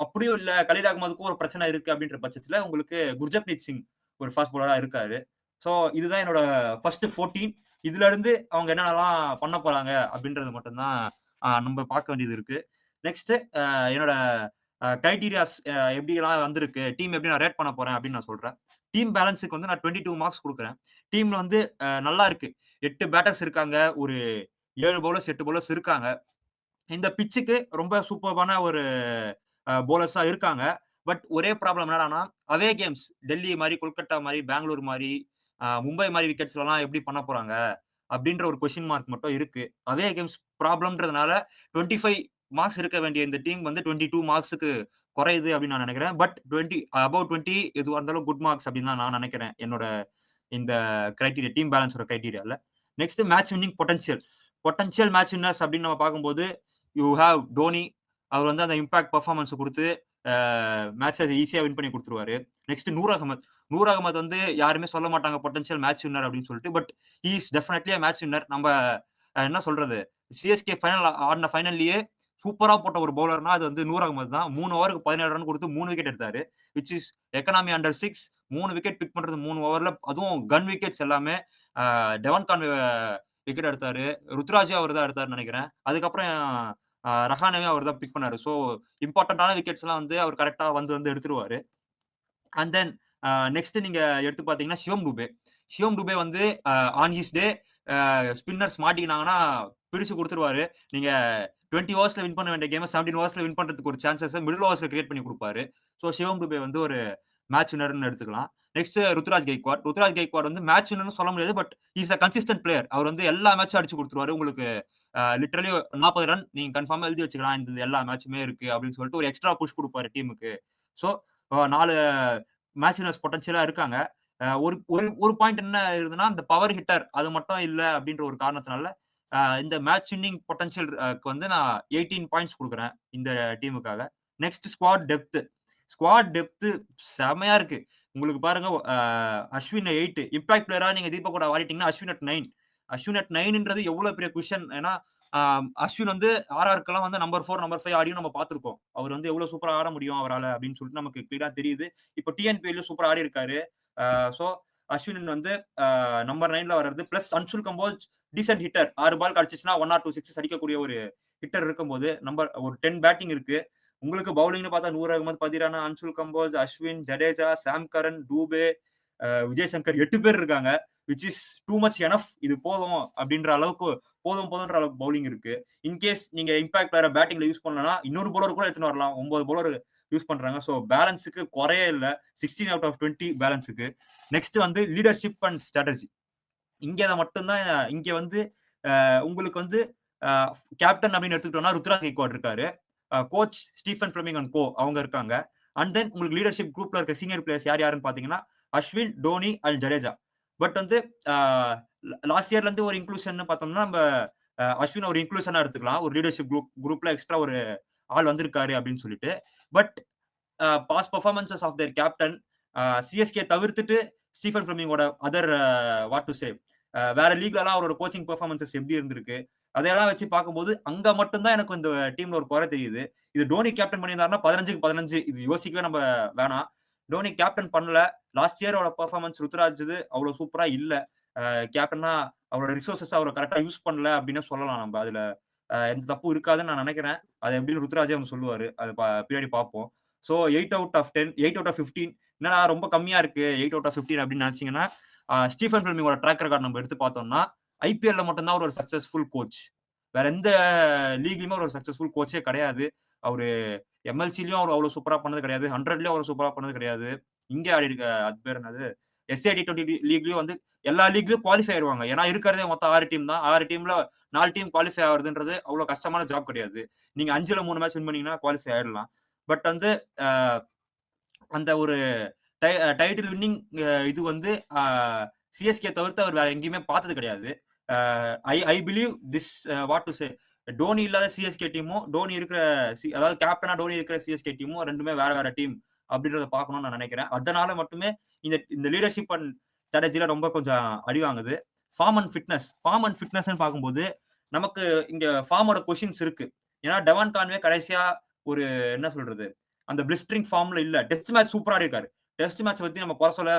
அப்படியும் இல்ல கலீல் அகமதுக்கும் ஒரு பிரச்சனை இருக்கு அப்படின்ற பட்சத்துல உங்களுக்கு குர்ஜப்ரீத் சிங் ஒரு ஃபாஸ்ட் பவுலரா இருக்காரு. சோ இதுதான் என்னோட ஃபர்ஸ்ட் 14. இதுல இருந்து அவங்க என்னென்னலாம் பண்ண போறாங்க அப்படின்றது மட்டும் தான் நம்ம பார்க்க வேண்டியது இருக்கு. நெக்ஸ்ட் என்னோட கிரைட்டீரியாஸ் எப்படிலாம் வந்திருக்கு, டீம் எப்படி நான் ரேட் பண்ண போறேன் அப்படின்னு நான் சொல்றேன். டீம் பேலன்ஸ்க்கு வந்து நான் 22 மார்க்ஸ் குடுக்குறேன். டீம்ல வந்து நல்லா இருக்கு. 8 பேட்டர்ஸ் இருக்காங்க. ஒரு 7 பவுலர்ஸ், 8 பவுலர்ஸ் இருக்காங்க. இந்த பிட்ச்சுக்கு ரொம்ப சூப்பர்பான ஒரு பவுலர்ஸா இருக்காங்க. பட் ஒரே ப்ராப்ளம் என்னடான்னா, அவே கேம்ஸ் டெல்லி மாரி, கொல்கத்தா மாரி, பெங்களூர் மாரி, மும்பை மாரி விக்கெட்ஸ்லலாம் எப்படி பண்ண போறாங்க? அப்படின்ற ஒரு கொஸ்டின் மார்க் மட்டும் இருக்கு. அவே கேம்ஸ் ப்ராப்ளம்ன்றதுனால 25 மார்க்ஸ் இருக்க வேண்டிய இந்த டீம் வந்து 22 மார்க்ஸ்க்கு குறையுது அப்படின்னு நான் நினைக்கிறேன். பட் 20 அபோவ் 20 எதுவா இருந்தாலும் குட் மார்க்ஸ் அப்படின்னு தான் நான் நினைக்கிறேன். என்னோட இந்த கிரைட்டீரியா டீம் பேலன்ஸோட கிரைட்டீரியால. Next match winning potential. Potential match winners அப்படின்னு நம்ம பார்க்கும்போது, யூ ஹேவ் டோனி. அவர் வந்து அந்த இம்பாக்ட் பெர்ஃபார்மன்ஸ் குடுத்து மேட்ச்ச ஈஸியா வின் பண்ணி குடுத்துருவாரு. நெக்ஸ்ட் நூர் அகமது. நூர் அகமது வந்து யாருமே சொல்ல மாட்டாங்க பொட்டன்ஷியல் மேட்ச் வின்னர் அப்படின்னு சொல்லிட்டு. But he is definitely a match winner. நம்ம என்ன சொல்றது? சிஎஸ்கே ஃபைனல் ஆடுன ஃபைனல்லயே சூப்பரா போட்ட ஒரு பவுலர்னா அது வந்து நூர் அகமது தான். 3 ஓவருக்கு 17 ரன் குடுத்து 3 விக்கெட் எடுத்தாரு. Which is economy under 6. 3 wicket pick பண்றது 3 ஓவர்ல அதுவும் கன் விக்கெட்ஸ் எல்லாமே. டெவன் கான்வே விக்கெட் எடுத்தாரு. ருத்ராஜே அவர் தான் எடுத்தாருன்னு நெனைக்கிறேன். அதுக்கப்புறம் ரஹானேவே அவர் தான் பிக் பண்ணாரு. ஸோ இம்பார்ட்டன்டான விக்கெட்ஸ்லாம் வந்து அவர் கரெக்ட்டா வந்து எடுத்துருவாரு. அண்ட் தென் நெக்ஸ்ட் நீங்க எடுத்து பார்த்தீங்கன்னா, சிவம் டுபே. சிவம் டுபே வந்து ஆன் ஹிஸ் டே ஸ்பின்னர்ஸ் மாட்டிக்கினாங்கன்னா, பிரிச்சு குடுத்துருவாரு. நீங்க 20 ஓவர்ஸ்ல வின் பண்ண வேண்டிய கேம 17 ஓவர்ஸ்ல வின் பண்றதுக்கு ஒரு சான்ஸஸ மிடில் ஓவர்ஸ்ல கிரியேட் பண்ணி குடுப்பாரு. ஸோ சிவம் டுபே வந்து ஒரு மேட்ச் வின்னர்ன்னு எடுத்துக்கலாம். நெக்ஸ்ட் ருத்துராஜ் கெய்க்வாட். ருத்துராஜ் கெய்க்வாட் வந்து மேட்ச் வின்னர்ன்னு சொல்ல முடியாது. But he is a consistent player. அவர் வந்து எல்லா மேட்சும் அடிச்சு குடுத்துருவாரு. உங்களுக்கு லிட்டரலி 40 ரன் நீங்க கன்ஃபார்மா எழுதி வச்சுக்கலாம். இந்த எல்லா மேட்சுமே இருக்கு அப்படின்னு சொல்லிட்டு ஒரு எக்ஸ்ட்ரா புஷ் குடுப்பாரு டீமுக்கு. ஸோ 4 மேட்ச் வின்னர்ஸ் பொட்டன்ஷியலா இருக்காங்க. ஒரு ஒரு ஒரு பாயிண்ட் என்ன இருக்குதுன்னா, இந்த பவர் ஹிட்டர் அது மட்டும் இல்ல அப்படின்ற ஒரு காரணத்தினால, இந்த மேட்ச் வின்னிங் பொட்டன்ஷியல் க்கு வந்து நான் 18 பாயிண்ட்ஸ் குடுக்குறேன் இந்த டீமுக்காக. Next squad depth. Squad depth செமையா இருக்கு. உங்களுக்கு பாருங்க அஸ்வின் 8 இம்பாக்ட் பிளேயரா நீங்க தீபக் கூட வாரிட்டீங்கன்னா, அஸ்வின் அட் 9. அஸ்வின் அட் 9ன்றது எவ்வளவு பெரிய குஷன். ஏன்னா, ஆ அஸ்வின் வந்து ஆர்ஆர்க்குலாம் வந்து நம்பர் 4, நம்பர் 5 ஆடியும் நம்ம பார்த்திருக்கோம். அவர் வந்து எவ்வளவு சூப்பரா ஆட முடியும் அவரால அப்படின்னு சொல்லிட்டு நமக்கு கிளியரா தெரியுது. இப்போ டிஎன்பிஎல்ல சூப்பரா ஆடியிருக்காரு. சோ அஸ்வின் வந்து நம்பர் 9ல வர்றது. Plus Anshul compose decent hitter. 6 பால் கிடைச்சுச்சுன்னா 1 ஆர் 2 சிக்ஸஸ் அடிக்கக்கூடிய ஒரு ஹிட்டர் இருக்கும்போது, ஒரு 10 பேட்டிங் இருக்கு. உங்களுக்கு பவுலிங்னு பார்த்தா நூர் அகமது, பதிரானா, அன்சுல் கம்போஸ், அஸ்வின், ஜடேஜா, சாம் கரன், டூபே, விஜய் சங்கர் 8 பேர் இருக்காங்க. Which is too much enough. இது போதும் அப்படின்ற அளவுக்கு போதும்ன்ற அளவுக்கு பவுலிங் இருக்கு. இன்கேஸ் நீங்க இம்பாக்ட் பிளேயரை பேட்டிங்ல யூஸ் பண்ணலனா இன்னொரு பவுலர் கூட எடுத்துன்னு வரலாம். 9 பவுலர் யூஸ் பண்றாங்க. ஸோ பேலன்ஸுக்கு குறையே இல்ல. 16 அவுட் ஆஃப் 20 பேலன்ஸுக்கு. நெக்ஸ்ட் வந்து லீடர்ஷிப் அண்ட் ஸ்ட்ராட்டஜி. இங்க மட்டும் தான் இங்க வந்து உங்களுக்கு வந்து கேப்டன் அப்படின்னு எடுத்துக்கிட்டோம்னா ருத்ராஜ் கெய்க்வாட் இருக்காரு. கோச் ஸ்டீஃபன் ஃபிளமிங் அண்ட் கோ அவங்க இருக்காங்க. அண்ட் தென் உங்களுக்கு லீடர்ஷிப் குரூப்ல இருக்க சீனியர் பிளேயர்ஸ் யார் யாருன்னு பாத்தீங்கன்னா அஸ்வின், டோனி அண்ட் ஜடேஜா. பட் வந்து லாஸ்ட் இயர்ல இருந்து ஒரு இன்க்ளூஷன் பார்த்தோம்னா நம்ம அஸ்வின் ஒரு இன்க்ளூஷனா எடுத்துக்கலாம். ஒரு லீடர்ஷிப் குரூப்ல எக்ஸ்ட்ரா ஒரு ஆள் வந்திருக்காரு அப்படின்னு சொல்லிட்டு. But past performances of their captain CSK தவிர்த்துட்டு ஸ்டீஃபன் ஃபிளமிங்கோட அதர் வாட் டு சே வேற லீக்லலாம் அவரோட கோச்சிங் பெர்ஃபார்மன்சஸ் எப்படி இருந்திருக்கு அதையெல்லாம் வச்சு பார்க்கும்போது அங்க மட்டும் தான் எனக்கு இந்த டீம்ல ஒரு குறை தெரியுது. இது டோனி கேப்டன் பண்ணியிருந்தாருன்னா 15க்கு 15 இது யோசிக்கவே நம்ம வேணாம். டோனி கேப்டன் பண்ணல. லாஸ்ட் இயரோட பெர்ஃபார்மன்ஸ் ருத்ராஜ் அவ்வளவு சூப்பரா இல்ல. கேப்டனா அவரோட ரிசோர்சஸ் அவர் கரெக்டா யூஸ் பண்ணல அப்படின்னு சொல்லலாம் நம்ம. அதுல எந்த தப்பும் இருக்காதுன்னு நான் நினைக்கிறேன். அது எப்படின்னு ருத்ராஜே அவங்க சொல்லுவாரு. அது பின்னாடி பார்ப்போம். So 8 out of 10, 8 out of 15 என்னடா ரொம்ப கம்மியா இருக்கு 8 அவுட் ஆஃப் 15 அப்படின்னு நினைச்சீங்கன்னா ஸ்டீஃபன் ஃபிளமிங்கோட ட்ராக் ரெக்கார்ட் நம்ம எடுத்து பார்த்தோம்னா ஐபிஎல்ல மட்டும் தான் ஒரு சக்சஸ்ஃபுல் கோச். வேற எந்த லீக்லயுமே ஒரு சக்சஸ்ஃபுல் கோச்சே கிடையாது. அவரு எம்எல்சிலயும் அவர் அவ்வளவு சூப்பரா பண்ணது கிடையாது. 100லயும் அவர் சூப்பரா பண்ணது கிடையாது. இங்கே ஆடி இருக்க அது பேர் என்னது எஸ்ஏ T20 லீக்லயும் வந்து எல்லா லீக்லயும் குவாலிஃபை ஆயிருவாங்க. ஏன்னா இருக்கிறதே மொத்தம் 6 டீம் தான். 6 டீம்ல 4 டீம் குவாலிஃபை ஆகுறதுன்றது அவ்வளவு கஷ்டமான ஜாப் கிடையாது. நீங்க 5ல 3 மேட்ச் வின் பண்ணீங்கன்னா குவாலிஃபை ஆயிடலாம். பட் வந்து அந்த ஒரு டைட்டில் வின்னிங் இது வந்து சிஎஸ்கே தவிர்த்து அவர் வேற எங்கேயுமே பார்த்தது கிடையாது. I believe this what to say Dhoni இல்லாத சிஎஸ்கே டீமும் டோனி இருக்கிற அதாவது கேப்டனா டோனி இருக்கிற சிஎஸ்கே டீமும் ரெண்டுமே வேற வேற டீம் அப்படின்றத பார்க்கணும்னு நான் நினைக்கிறேன். அதனால மட்டுமே இந்த லீடர்ஷிப் அண்ட் ஸ்ட்ராட்டஜில ரொம்ப கொஞ்சம் அடி வாங்குது. ஃபார்ம் அண்ட் ஃபிட்னஸ் பார்க்கும்போது நமக்கு இங்க ஃபார்மோட கொஷின்ஸ் இருக்கு. ஏன்னா டெவான் கான்வே கடைசியா ஒரு என்ன சொல்றது அந்த பிளிஸ்டரிங் ஃபார்ம்ல இல்ல. டெஸ்ட் மேட்ச் சூப்பரா இருக்காரு. டெஸ்ட் மேட்ச் பத்தி நம்ம குறை சொல்ல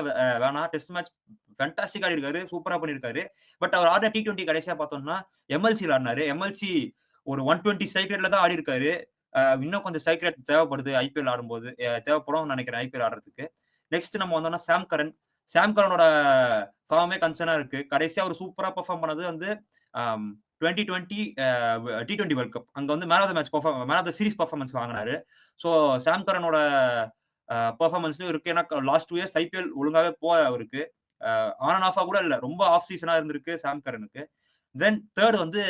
வேணாம். டெஸ்ட் மேட்ச் ஃபேண்டாஸ்டிக்கா இருக்காரு. சூப்பரா பண்ணிருக்காரு. பட் அவர் ஆடின T20 கடைசியா பார்த்தோம்னா எம்எல்சில ஆடினாரு. எம்எல்சி ஒரு 120 ஸ்ட்ரைக் ரேட்ல தான் ஆடி இருக்காரு. இன்னும் கொஞ்சம் ஸ்ட்ரைக் ரேட் தேவைப்படுது ஐபிஎல் ஆடும்போது. தேவைப்படும் நினைக்கிறேன் ஐபிஎல் ஆடுறதுக்கு. நெக்ஸ்ட் நம்ம வந்தோம்னா சாம் கரனோட ஃபார்மே கன்சர்னா இருக்கு. கடைசியா ஒரு சூப்பரா பெர்ஃபார்ம் பண்ணது வந்து 2020 T20 வேர்ல்ட் கப். அங்க வந்து man of the series performance வாங்கினாரு. ஸோ சாம் கரனோட பெர்ஃபார்மன்ஸ்லயும் இருக்கு. ஏன்னா லாஸ்ட் 2 இயர்ஸ் ஐபிஎல் ஒழுங்காவே அவருக்கு ஆன் அண்ட் ஆஃபா கூட இல்ல. ரொம்ப ஆஃப் சீசனா இருந்திருக்கு சாம் கரனுக்கு. தென் தேர்ட் வந்து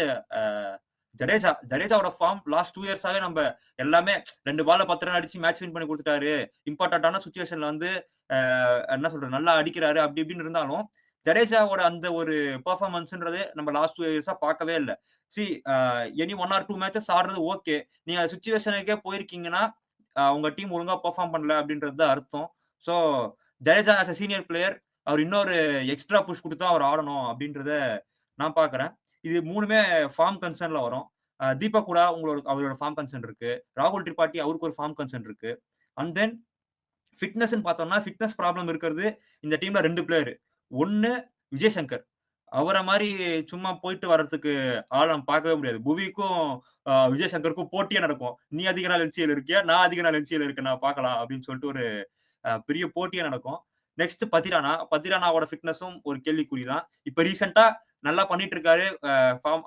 ஜடேஜாவோட ஃபார்ம் லாஸ்ட் 2 இயர்ஸாவே நம்ம எல்லாமே 2 பால்ல 10 ரன் அடிச்சு மேட்ச் வின் பண்ணி கொடுத்துட்டாரு. இம்பார்ட்டன்டான சிச்சுவேஷன்ல வந்து என்ன சொல்றது நல்லா அடிக்கிறாரு அப்படி இப்படின்னு இருந்தாலும் ஜடேஜாவோட அந்த ஒரு பெர்ஃபார்மன்ஸ்ன்றது நம்ம லாஸ்ட் 2 இயர்ஸா பார்க்கவே இல்ல. எனி 1 or 2 மேட்சஸ் ஆடுறது ஓகே. நீங்க சிச்சுவேஷனுக்கே போயிருக்கீங்கன்னா உங்க டீம் ஒழுங்கா பெர்ஃபார்ம் பண்ணல அப்படின்றது தான் அர்த்தம். So Jadeja as a senior player அவர் இன்னொரு எக்ஸ்ட்ரா புஷ் கொடுத்து அவர் ஆடணும் அப்படின்றத நான் பார்க்குறேன். இது 3மே ஃபார்ம் கன்சர்ன்ல வரும். தீபக் கூட அவரோட ஃபார்ம் கன்சர்ன் இருக்கு. ராகுல் திரிபாட்டி அவருக்கு ஒரு ஃபார்ம் கன்சர்ன் இருக்கு. அண்ட் தென் ஃபிட்னஸ்ன்னு பார்த்தோம்னா ஃபிட்னஸ் ப்ராப்ளம் இருக்கிறது இந்த டீம்ல 2 பிளேயர். ஒன்னு விஜய் சங்கர். அவரை மாதிரி சும்மா போயிட்டு வர்றதுக்கு ஆள் நம்ம பார்க்கவே முடியாது. புவிக்கும் விஜய் சங்கருக்கும் போட்டியே நடக்கும். நீ அதிக நாள் என்சிஎல் இருக்கியா? நான் அதிக நாள் என்சிஎல் இருக்கேன் நான் பார்க்கலாம் அப்படின்னு சொல்லிட்டு ஒரு பெரிய போட்டியே நடக்கும். நெக்ஸ்ட் பத்திரானாவோட ஃபிட்னஸும் ஒரு கேள்விக்குறி தான். இப்ப ரீசெண்டா நல்லா பண்ணிட்டு இருக்காரு.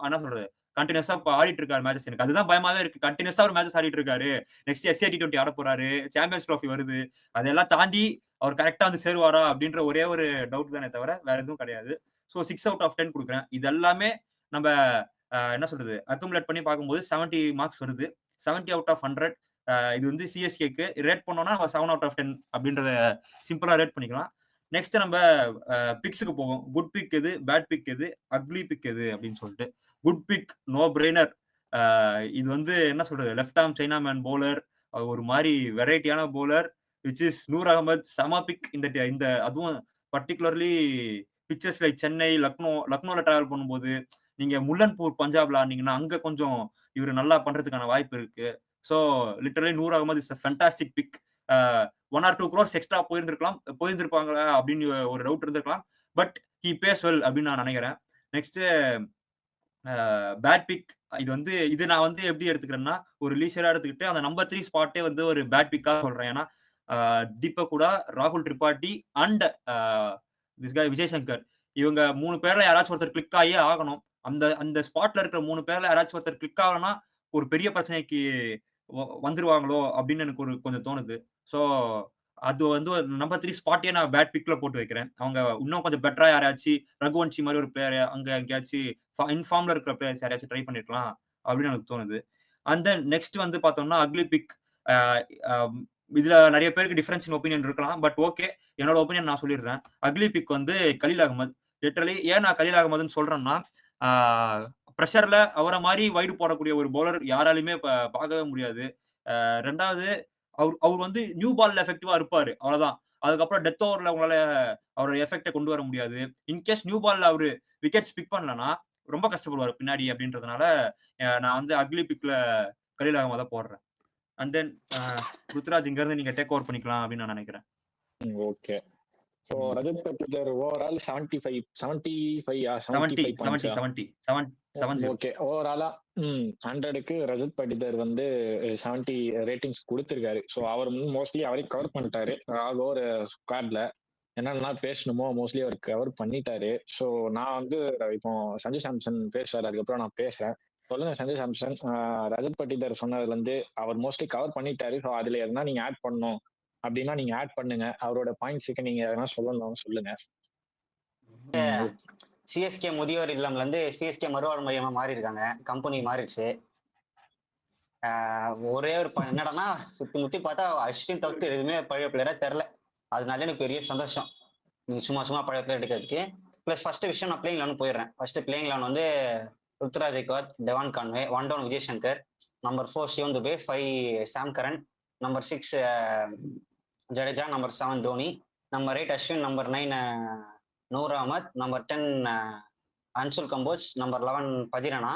என்ன சொல்றது கண்டினியூஸா ஆடிட்டு இருக்காரு மேட்சஸ். எனக்கு அதுதான் பயமாவே இருக்கு. கண்டினியூஸா ஒரு மேட்சஸ் ஆடிட்டு இருக்காரு. நெக்ஸ்ட் எஸ்ஏ T20 ஆட போறாரு. சாம்பியன்ஸ் ட்ராஃபி வருது. அதெல்லாம் தாண்டி அவர் கரெக்டா வந்து சேருவாரா அப்படின்ற ஒரே ஒரு டவுட் தானே தவிர வேற எதுவும் கிடையாது. ஸோ 6 அவுட் ஆஃப் 10 கொடுக்குறேன். இது எல்லாமே நம்ம என்ன சொல்றது அக்குமுலேட் பண்ணி பார்க்கும்போது 70 மார்க்ஸ் வருது. 70 அவுட் ஆஃப் 100. இது வந்து சிஎஸ்கேக்கு ரேட் பண்ணோம்னா நம்ம 7 அவுட் ஆஃப் 10 அப்படின்றத சிம்பிளா ரேட் பண்ணிக்கலாம். நெக்ஸ்ட் நம்ம பிக்ஸுக்கு போவோம். குட் பிக் எது, பேட் பிக் எது, அக்லி பிக் எது அப்படின்னு சொல்லிட்டு. Good pick no brainer. இது வந்து என்ன சொல்றது left arm chinaman bowler. ஒரு மாதிரி வெரைட்டியான bowler which is Noor Ahmad சமா பிக். இந்த அதுவும் பர்டிகுலர்லி பிக்சர்ஸ் லைக் சென்னை, லக்னோல டிராவல் பண்ணும்போது நீங்க முல்லன்பூர் பஞ்சாப்ல ஆனீங்கன்னா அங்க கொஞ்சம் இவர் நல்லா பண்றதுக்கான வாய்ப்பு இருக்கு. So literally Noor Ahmad is fantastic pick. 1 or 2 crores extra போயிருந்திருப்பாங்களா அப்படின்னு ஒரு டவுட் இருந்திருக்கலாம். பட் ஹி பேஸ் வெல் அப்படின்னு நான் நினைக்கிறேன். Next bat pick. இது நான் வந்து எப்படி எடுத்துக்கிறேன்னா ஒரு லீஷரா எடுத்துக்கிட்டு அந்த நம்பர் 3 ஸ்பாட்டே வந்து ஒரு பேட் பிக்கா சொல்றேன். ஏன்னா தீபக் கூட, ராகுல் Tripathi and this guy Vijay Shankar இவங்க 3 பேர்ல யாராச்சும் ஒருத்தர் கிளிக் ஆகியே ஆகணும். அந்த அந்த ஸ்பாட்ல இருக்கிற 3 பேர்ல யாராச்சும் ஒருத்தர் கிளிக் ஆகலன்னா, ஒரு பெரிய பிரச்சனைக்கு வந்துருவாங்களோ! அப்படின்னு எனக்கு கொஞ்சம் தோணுது. ஸோ அது வந்து நம்பர் 3 ஸ்பாட்டையே நான் பேட் பிக்ல போட்டு வைக்கிறேன். அவங்க இன்னும் கொஞ்சம் பெட்டரா யாராச்சு ரகுவன்ஷி மாரி ஒரு பிளேயர் அங்க எங்கேயாச்சு இன்ஃபார்ம்ல இருக்கிற பிளேயர்ஸ் யாரையாச்சும் ட்ரை பண்ணியிருக்கலாம் அப்படின்னு எனக்கு தோணுது. அண்ட் தென் நெக்ஸ்ட் வந்து பார்த்தோம்னா, அக்லி பிக். அ அ இதுல நெறைய பேருக்கு டிஃபரன்ஸ் இன் ஒப்பீனியன் இருக்கலாம். But okay. என்னோட ஒப்பீனியன் நான் சொல்லிடுறேன். அக்லி பிக் வந்து கலீல் அகமது. லிட்டரலி ஏன் நான் கலீல் அகமதுன்னு சொல்றேன்னா, ஆ பிரஷர்ல அவர மாரி வைடு போடக்கூடிய ஒரு பவுலர் யாராலயுமே பார்க்கவே முடியாது. 2வது அவர் வந்து நியூ பால்ல எஃபெக்டிவா இருப்பாரு. அவ்வளவுதான். அதுக்கப்புறம் டெத் ஓவர்ல உங்களால அவரோட எஃபெக்ட்ட கொண்டு வர முடியாது. இன்கேஸ் நியூ பால்ல அவரு விக்கெட்ஸ் பிக் பண்ணலன்னா, ரொம்ப கஷ்டப்படுவாரு பின்னாடி அப்படின்றதுனால, நான் வந்து அக்லி பிக்ல கலீல் அகமத போடுறேன். அண்ட் தென் ருத்துராஜ் இங்க இருந்து நீங்க டேக் ஓவர் பண்ணிக்கலாம் அப்படின்னு நான் நினைக்கிறேன். ஓகே. ஸோ ம். ரஜத் பட்டிதார் ஓவரால் 75 70, 75 பாயிண்ட்ஸா? 70, 70, 70. ஓகே. ஓவராலா 100க்கு ரஜத் பட்டிதார் வந்து 70 ரேட்டிங்ஸ் குடுத்திருக்காரு. ஸோ அவர் மோஸ்ட்லி அவரே கவர் பண்ணிட்டாரு. ஆல் ஓவர் ஸ்குவாட்ல என்னென்னலாம் பேசணுமோ மோஸ்ட்லி அவர் கவர் பண்ணிட்டாரு. ஸோ நான் வந்து இப்போ சஞ்சு சாம்சன் பேசுறாரு, அதுக்கப்புறம் நான் பேசுறேன். சொல்லுங்க சஞ்சு சாம்சன். ரஜத் பட்டிதார் சொன்னதுல இருந்து அவர் மோஸ்ட்லி கவர் பண்ணிட்டாரு. ஸோ அதுல எதனா நீங்க ஆட் பண்ணணும் அப்படின்னா நீங்க ஆட் பண்ணுங்க. அவரோட பாயிண்ட்ஸுக்கு நீங்க எதனா சொல்லணும் சொல்லுங்க. சிஎஸ்கே முதியோர் இல்லம்ல இருந்து சிஎஸ்கே மறுவாழ்வு மையமா மாறி இருக்காங்க. கம்பெனி மாறிடுச்சு. ஒரே ஒரு என்னடான்னா சுத்தி முத்தி பார்த்தா அஸ்வின் தவிர்த்து எதுவுமே பழைய பிளேயரா தெரில. அதனால எனக்கு பெரிய சந்தோஷம். நீங்க சும்மா பழைய பிளேயர் எடுக்கிறதுக்கு. பிளஸ் ஃபர்ஸ்ட் விஷயம் நான் பிளேயிங் லெவன் போயிடுறேன். ஃபர்ஸ்ட் பிளேயிங் லெவன் வந்து Ruturaj Gaikwad, Devon Conway, 1 down Vijay Shankar, number 4 Shivam Dube, 5 Sam Curran, number 6 Jadeja, number 7 Dhoni, number 8 Ashwin, number 9 Noor Ahmad, number 10 Anshul Kamboj, number 11 Pathirana.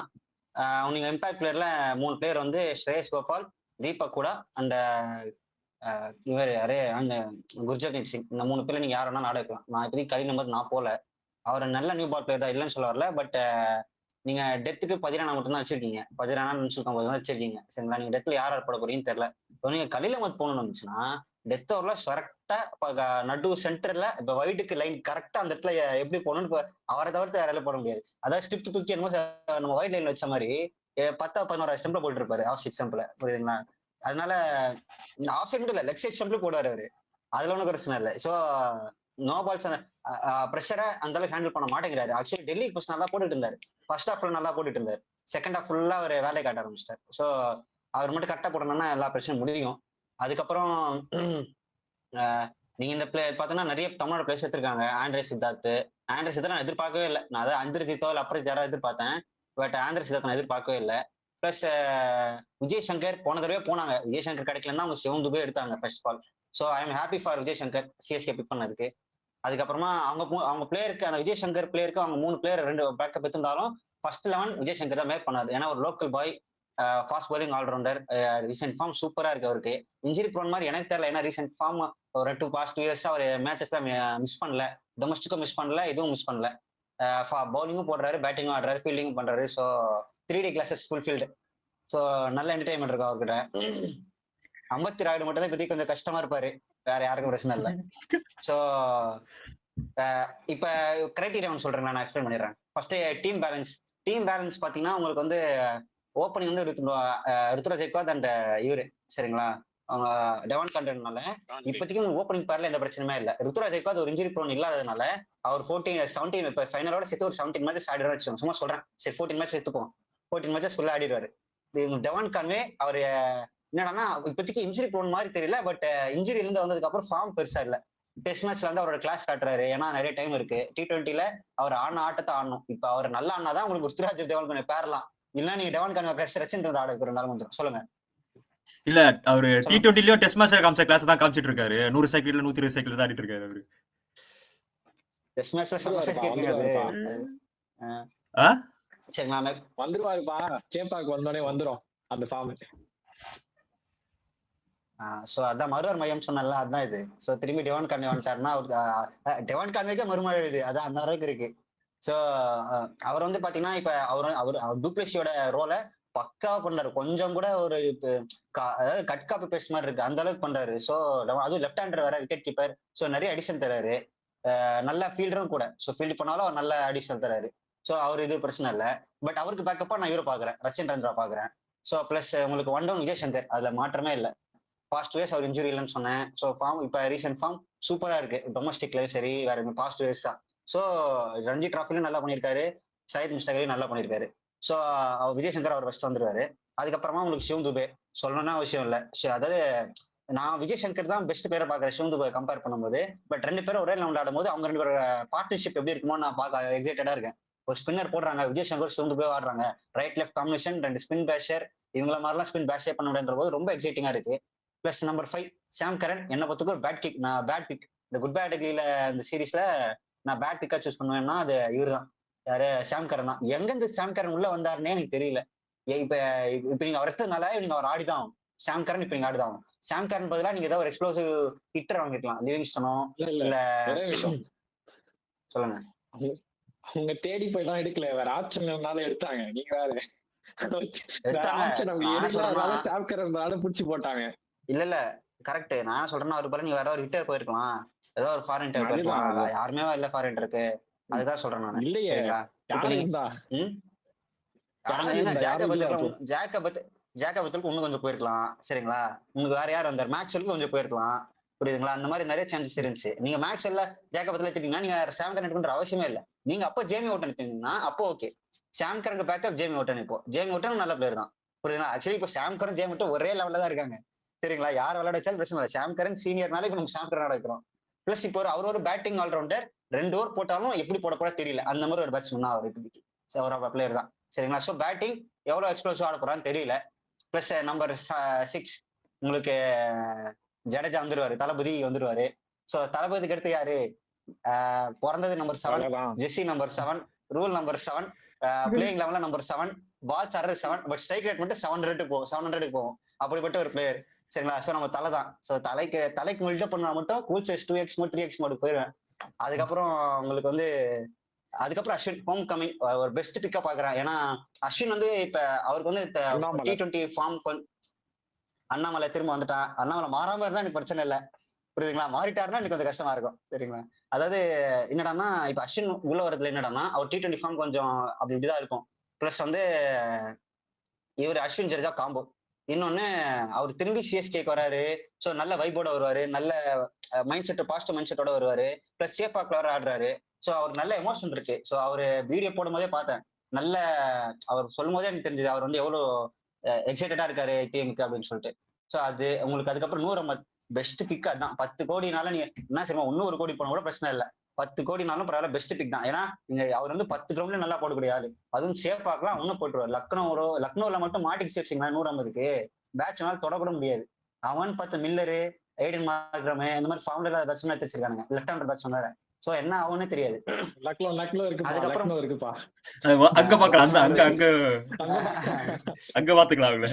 நீங்க இம்பாக்ட் பிளேயர்ல 3 பிளேயர் வந்து ஸ்ரேயஸ் கோபால், தீபக் கூட அண்ட் இவர் யாரு அந்த குர்ஜர்ஜீத் சிங். இந்த 3 பேர்ல நீங்க யார் வேணாலும் ஆட வைக்கலாம். நான் இப்போதைக்கு கலீல் அகமது நான் போல. அவர் நல்ல நியூ பால் பிளேயர் தான், இல்லைன்னு சொல்ல வரல. பட் நீங்க டெத்துக்கு பதிரானா மட்டும் தான் வச்சிருக்கீங்க. பதிரானா சொல்லும் போது தான் வச்சிருக்கீங்க. சரிங்களா? நீங்க டெத்ல யார் போட போறீங்கன்னு தெரியல. இப்போ நீங்க கலீல் அகமது போகணும்னு இருந்துச்சுன்னா டெத் ஓவர்ல கரெக்டா நடு சென்டர்ல இப்ப வைட்டுக்கு லைன் கரெக்டா அந்த இடத்துல எப்படி போகணும்னு அவரை தவிர்த்து யாரால போட முடியாது. அதாவது ஸ்டிப் தூக்கி என்னமோ நம்ம ஒயிட் லைன் வச்ச மாதிரி 10-11 ஸ்டெம்ப்ல போட்டு இருப்பாரு. ஆஃப் சைட் ஸ்டெம்ப்ல. புரியுதுங்களா? அதனால ஆஃப் சைட் இல்ல, லெக் சைட் ஸ்டெம்ப்ல போடுவாரு அவரு. அதுல ஒன்றும் பிரச்சனை இல்லை. ஸோ நோ பால்ஸ் ப்ரெஷரை அந்த அளவுக்கு ஹேண்டில் பண்ண மாட்டேங்கிறாரு. ஆக்சுவலி டெல்லிக்கு ஃபர்ஸ்ட் நல்லா போட்டுட்டு இருந்தாரு. ஃபர்ஸ்ட் ஹாஃப்ல நல்லா போட்டுட்டு இருந்தாரு. செகண்ட் ஹாஃப் ஃபுல்லா அவர் வேலையை காட்ட ஆரம்பிச்சிட்டார். ஸோ அவர் மட்டும் கரெக்டா போடணும்னா எல்லா பிரச்சனையும் முடியும். அதுக்கப்புறம் நீங்க இந்த பிளே பார்த்தோன்னா நிறைய தமிழோட பிளேஸ் எடுத்திருக்காங்க. ஆண்ட்ரே சித்தார்த் நான் எதிர்பார்க்கவே இல்லை. நான் அதாவது அந்திரஜித்தோ இல்லை அப்புறம் யாராவது எதிர்பார்த்தேன். பட் ஆண்ட்ரே சித்தார்த் நான் எதிர்பார்க்கவே இல்லை. பிளஸ் விஜய் சங்கர் போன தடவை போனாங்க. விஜய் சங்கர் கிடைக்கலன்னா அவங்க சிவன் துபே எடுத்தாங்க first all. So I am happy for Vijay Shankar CSK pick பண்ணதுக்கு. அதுக்கப்புறமா அவங்க பிளேயருக்கு அந்த விஜய் சங்கர் பிளேயருக்கு அவங்க 3 பிளேயர் 2 பேக்கப் எடுத்திருந்தாலும் ஃபர்ஸ்ட் 11 விஜய் சங்கர் தான் மேக் பண்ணாரு. ஏன்னா ஒரு local boy, fast bowling allrounder, recent form சூப்பரா இருக்கு அவருக்கு. இன்ஜுரி ப்ரோன் மாதிரி எனக்கு தெரியல. ஏன்னா ரீசென்ட் ஃபார்ம் ஒரு 2 இயர்ஸ் அவர் மேட்சஸ்ல மிஸ் பண்ணல. டொமஸ்டிக்கும் மிஸ் பண்ணல, இதுவும் மிஸ் பண்ணல. பவுலிங்கும் போடுறாரு, பேட்டிங்கும் ஆடுறாரு, ஃபீல்டிங்கும் பண்றாரு. So 3D classes fulfilled. So நல்ல என்டர்டைன்மெண்ட் இருக்கு அவர்கிட்ட. அம்பத்தி ராயுடு மட்டும் தான் இப்போதைக்கு கொஞ்சம் கஷ்டமா இருப்பாரு. வேற யாருக்கும் பிரச்சனை இல்லை. ஸோ இப்ப கிரைட்டீரியா ஒன்று சொல்றேன், நான் எக்ஸ்பிளைன் பண்ணிடுறேன். ஃபர்ஸ்ட் டீம் பேலன்ஸ் பாத்தீங்கன்னா உங்களுக்கு வந்து ஓப்பனிங் வந்து ருத்துராஜ் கெய்க்வாட் அண்ட் இவரு சரிங்களா அவங்க டெவான் கான்வேனால இப்போதைக்கு ஓப்பனிங் பேர்ல எந்த பிரச்சனையுமே இல்லை. ருத்துராஜ் கெய்க்வாட் ஒரு இன்ஜுரி ப்ரோன் இல்லாததுனால அவர் 17 இப்போ ஃபைனலோட சேர்த்து ஒரு 17 மேட்சஸ் ஆடிடுவாரு வச்சுக்கோங்க. சும்மா சொல்றேன். சரி 14 மேட்ச் எடுத்துப்போம். 14 மேட்சஸ் ஃபுல்லா ஆடிடுவாரு. டெவான் கான்வே அவர் என்னன்னா இப்போதைக்கு இன்ஜுரி ப்ரோன் மாதிரி தெரியல. பட் இன்ஜுரி இருந்து வந்ததுக்கு அப்புறம் ஃபார்ம் பெருசா இல்லை. டெஸ்ட் மேட்ச்ல வந்து அவரோட கிளாஸ் காட்டுறாரு. ஏன்னா நிறைய டைம் இருக்கு. T20ல அவர் ஆட்டத்தை ஆடணும். இப்ப அவர் நல்லா ஆனாதான் உங்களுக்கு ருத்துராஜ் டெவான் கான்வே பேரலாம். இல்ல நீங்க டெவான் கான்வே ரச்சின் ஆட வைக்கிறனால வந்துடும். சொல்லுங்க. இல்ல அவரு T20லயும் டெஸ்ட் மேட்ச்ல காமிச்ச கிளாஸ் தான் காமிச்சிட்டு இருக்காரு. 100 சைக்கிள்ல 120 சைக்கிள் தான் ஆடிட்டு இருக்காரு அவரு. டெஸ்ட் மேட்ச்ல சரி நான் வந்துருவாருப்பா. சேப்பாக்கு வந்தோடனே வந்துரும் அந்த ஃபார்ம். சோ அதான் மறுவார் மையம் சொன்னல, அதுதான் இது. சோ திரும்பி டெவான் கான்வே வந்துட்டாருன்னா டெவான் கான்வேக்கே மறுமழை எழுது. அது அந்த அளவுக்கு இருக்கு. சோ அவர் வந்து பாத்தீங்கன்னா இப்ப அவர் டூப்ளேசியோட ரோலை பக்காவா பண்றாரு. கொஞ்சம் கூட ஒரு அதாவது கட் காப்பி பேஸ்ட் மாதிரி இருக்கு. அந்த அளவுக்கு பண்றாரு. சோ அதுவும் லெஃப்ட் ஹேண்டர் வேற, விக்கெட் கீப்பர். சோ நிறைய அடிஷன் தராரு. நல்ல ஃபீல்டரும் கூட. ஸோ ஃபீல்டு பண்ணாலும் அவர் நல்ல அடிஷனல் தராரு. ஸோ அவர் இது பிரச்சனை இல்லை. பட் அவருக்கு பேக்கப்பா நான் இவரை பாக்குறேன், ரச்சின் ரந்திரா பாக்குறேன். ஸோ பிளஸ் உங்களுக்கு ஒன் டவுன் விஜய் சங்கர், அதுல மாற்றமே இல்லை. பாஸ்ட் வேஸ் அவர் இன்ஜுரி இல்லைன்னு சொன்னேன். ஸோ ஃபார்ம் இப்போ ரீசெண்ட் ஃபார்ம் சூப்பரா இருக்கு, டொமஸ்டிக்லயும் சரி வேற பாஸ்ட் வேஸ் தான். ஸோ ரஞ்சி டிராஃபிலையும் நல்லா பண்ணியிருக்காரு, சையத் முஸ்தகரையும் நல்லா பண்ணியிருக்காரு. ஸோ விஜய் சங்கர் அவர் ஃபர்ஸ்ட் வந்துருவாரு. அதுக்கப்புறமா உங்களுக்கு சிவம் துபே சொல்லணும்னா விஷயம் இல்லை. அதாவது நான் விஜய் சங்கர் தான் பெஸ்ட் பிளேயரை பாக்குறேன் சிவம் துபே கம்பேர் பண்ணும்போது. பட் 2 பேரும் ஒரே லெவல் ஆடும் போது அவங்க 2 பேரோட பார்ட்னர்ஷிப் எப்படி இருக்குமோ நான் பார்க்க எக்ஸைட்டடா இருக்கேன். ஒரு ஸ்பின்னர் போடுறாங்க, விஜய் சங்கர் சிவம் துபே ஆடுறாங்க, ரைட் லெஃப்ட் காம்பினேஷன், 2 ஸ்பின் பேஷர், இவங்கள மாதிரிலாம் ஸ்பின் பேஷே பண்ண முடியுன்ற போது ரொம்ப எக்ஸைட்டிங்கா இருக்கு. பிளஸ் நம்பர் 5 சாம் கரன், என்ன பொறுத்துக்கு ஒரு பேட் கிக். நான் பேட் பிக் இந்த குட் பேட் அக்லில இந்த சீரீஸ்ல நான் பேட் பிக்கா சூஸ் பண்ணுவேன்னா அது இவர் தான், யாரு சாம் கரன் தான். எங்க இருந்து சாம் கரன் உள்ள வந்தாருன்னே எனக்கு தெரியல. இப்ப நீங்க அவர் எடுத்ததுனால நீங்க அவர் ஆடிதான் ஆகும். சாம் கரன் இப்ப நீங்க ஆடுதான் ஆகும். சாம் கரன் பதிலா நீங்க ஏதாவது ஒரு எக்ஸ்ப்ளோசிவ் ஹிட்டர் வாங்கிக்கலாம், லிவிங்ஸ்டனோ இல்ல. சொல்லுங்க. அவங்க தேடி போய் தான் எடுக்கல, வேற ஆப்ஷன் எடுத்தாங்க. நீங்க வேற சாம் கரன் புடிச்சு போட்டாங்க. இல்ல கரெக்ட். நான் சொல்றேன்னா அவர் பதிலா நீங்க வேற ஒரு ஹிட்டர் போயிருக்கலாம், ஏதோ ஒரு ஃபாரின் ஹிட்டர் போயிருக்கலாம். யாருமே இல்ல ஃபாரின் இருக்கு, அதுதான் சொல்றேன் நான். இல்லையே ஜாக்கபத்துக்கு இன்னும் கொஞ்சம் போயிருக்கலாம், சரிங்களா? உங்களுக்கு வேற யார் வந்தார், மேக்ஸ்வெலுக்கு கொஞ்சம் போயிருக்கலாம், புரியுதுங்களா? அந்த மாதிரி நிறைய சான்சஸ் இருந்துச்சு. நீங்க மேக்ஸ்வெல்ல ஜாக்கபத்துல எடுத்தீங்கன்னா நீங்க சாம் கரன் எடுக்கணுன்ற அவசியமே இல்லை. நீங்க அப்போ ஜேமி ஓட்டன் எடுத்தீங்கன்னா அப்போ ஓகே. சாம் கரனுக்கு பேக்கப் ஜேமி ஓட்டன். இப்போ ஜேமி ஓட்டன் நல்ல பிளேயர் தான், புரியுதுங்களா? ஆக்சுவலி இப்போ சாம் கரன் ஜேமி ஓட்டன் ஒரே லெவல்ல தான் இருக்காங்க, சரிங்களா? யார் விளையாட வச்சாலும் பிரச்சனை இல்லை. சாம் கரன் சீனியர்னால இப்போ நம்ம சாம் கரன் நடக்கிறோம். பிளஸ் இப்போ அவர் ஒரு பேட்டிங் ஆல்ரவுண்டர், 2 ஓவர் போட்டாலும் எப்படி போட போறா தெரியல, அந்த மாதிரி ஒரு பேட்ஸ்மேன் அவர் இப்படிக்கு ஒரு பிளேயர் தான், சரிங்களா? ஸோ பேட்டிங் எவ்வளவு எக்ஸ்ப்ளோசிவ் ஆட போறான்னு தெரியல. பிளஸ் நம்பர் 6 உங்களுக்கு ஜடேஜா வந்துருவாரு, தளபதி வந்துருவாரு. ஸோ தளபதிக்கு அடுத்து யாரு? பிறந்தது number 7, Jersey number 7, rule number 7, playing லெவல்ல நம்பர் 7, பால்ஸ் ஆடுறது 7, பட் ஸ்ட்ரைக் ரேட் மட்டும் 700 போகும், 700 போகும். அப்படிப்பட்ட ஒரு பிளேயர், சரிங்களா? ஸோ நம்ம தலை தான். ஸோ தலைக்கு முல்ட்ட பண்ணா மட்டும் cool size 2x mode 3x mode போயிடுவேன். அதுக்கப்புறம் உங்களுக்கு வந்து அதுக்கப்புறம் அஸ்வின் ஹோம் கமிங் ஒரு பெஸ்ட் பிக்கா பாக்குறேன். ஏன்னா அஸ்வின் வந்து இப்ப அவருக்கு வந்து T20 ஃபார்ம் அண்ணாமலை திரும்ப வந்துட்டான். அண்ணாமலை மாறாம இருந்தா எனக்கு பிரச்சனை இல்லை, புரியுதுங்களா? மாறிட்டாருன்னா எனக்கு கொஞ்சம் கஷ்டமா இருக்கும், சரிங்களா? அதாவது என்னடான்னா இப்ப அஸ்வின் உள்ள வரதுல என்னடான்னா அவர் T20 ஃபார்ம் கொஞ்சம் அப்படி இப்படிதான் இருக்கும். பிளஸ் வந்து இவர் அஸ்வின் ஜடேஜா காம்போ. இன்னொன்னு அவர் திரும்பி சிஎஸ்கேக்கு வராரு. ஸோ நல்ல வைபோட வருவாரு, நல்ல மைண்ட் செட் பாசிட்டிவ் மைண்ட் செட்டோட வருவாரு. பிளஸ் சேப்பாக்ல வர ஆடுறாரு. ஸோ அவருக்கு நல்ல எமோஷன் இருக்கு. ஸோ அவர் வீடியோ போடும் போதே பார்த்தேன், நல்ல அவர் சொல்லும் போதே எனக்கு தெரிஞ்சது அவர் வந்து எவ்வளவு எக்ஸைட்டடா இருக்காரு டீமுக்கு அப்படின்னு சொல்லிட்டு. ஸோ அது உங்களுக்கு அதுக்கப்புறம் 100 பெஸ்ட் பிக் அதான். 10 கோடினால நீங்க என்ன செய்யணும், 1 கோடி போனா கூட பிரச்சனை இல்லை, 10 கோடினாலும் பரவாயில்ல, பெஸ்ட் பிக் தான். ஏன்னா நீங்க அவர் வந்து 10 கிரவுண்ட்ல நல்லா போடக்கூடிய ஆளு, அதுவும் சேப்பாக்கலாம் ஒன்னும் போட்டுருவாரு. லக்னோல மட்டும் மாட்டிக்கு வச்சுங்களா 150க்கு பேட்ஸ்மேனால தொடக்கூட முடியாது. அவன் 10 மில்லரு, எய்டன் மார்க்ரம் இந்த மாதிரி ஃபார்ம்ல பேட்ஸ்மேன் எடுத்து வச்சிருக்காங்க, லெஃப்ட் ஹேண்டர் பேட்ஸ்மேன் வேற. சோ என்ன ஆகும்னு தெரியாது. அதுக்கப்புறம் அங்க பாக்கலாம், அங்க பாத்துக்கலாம்.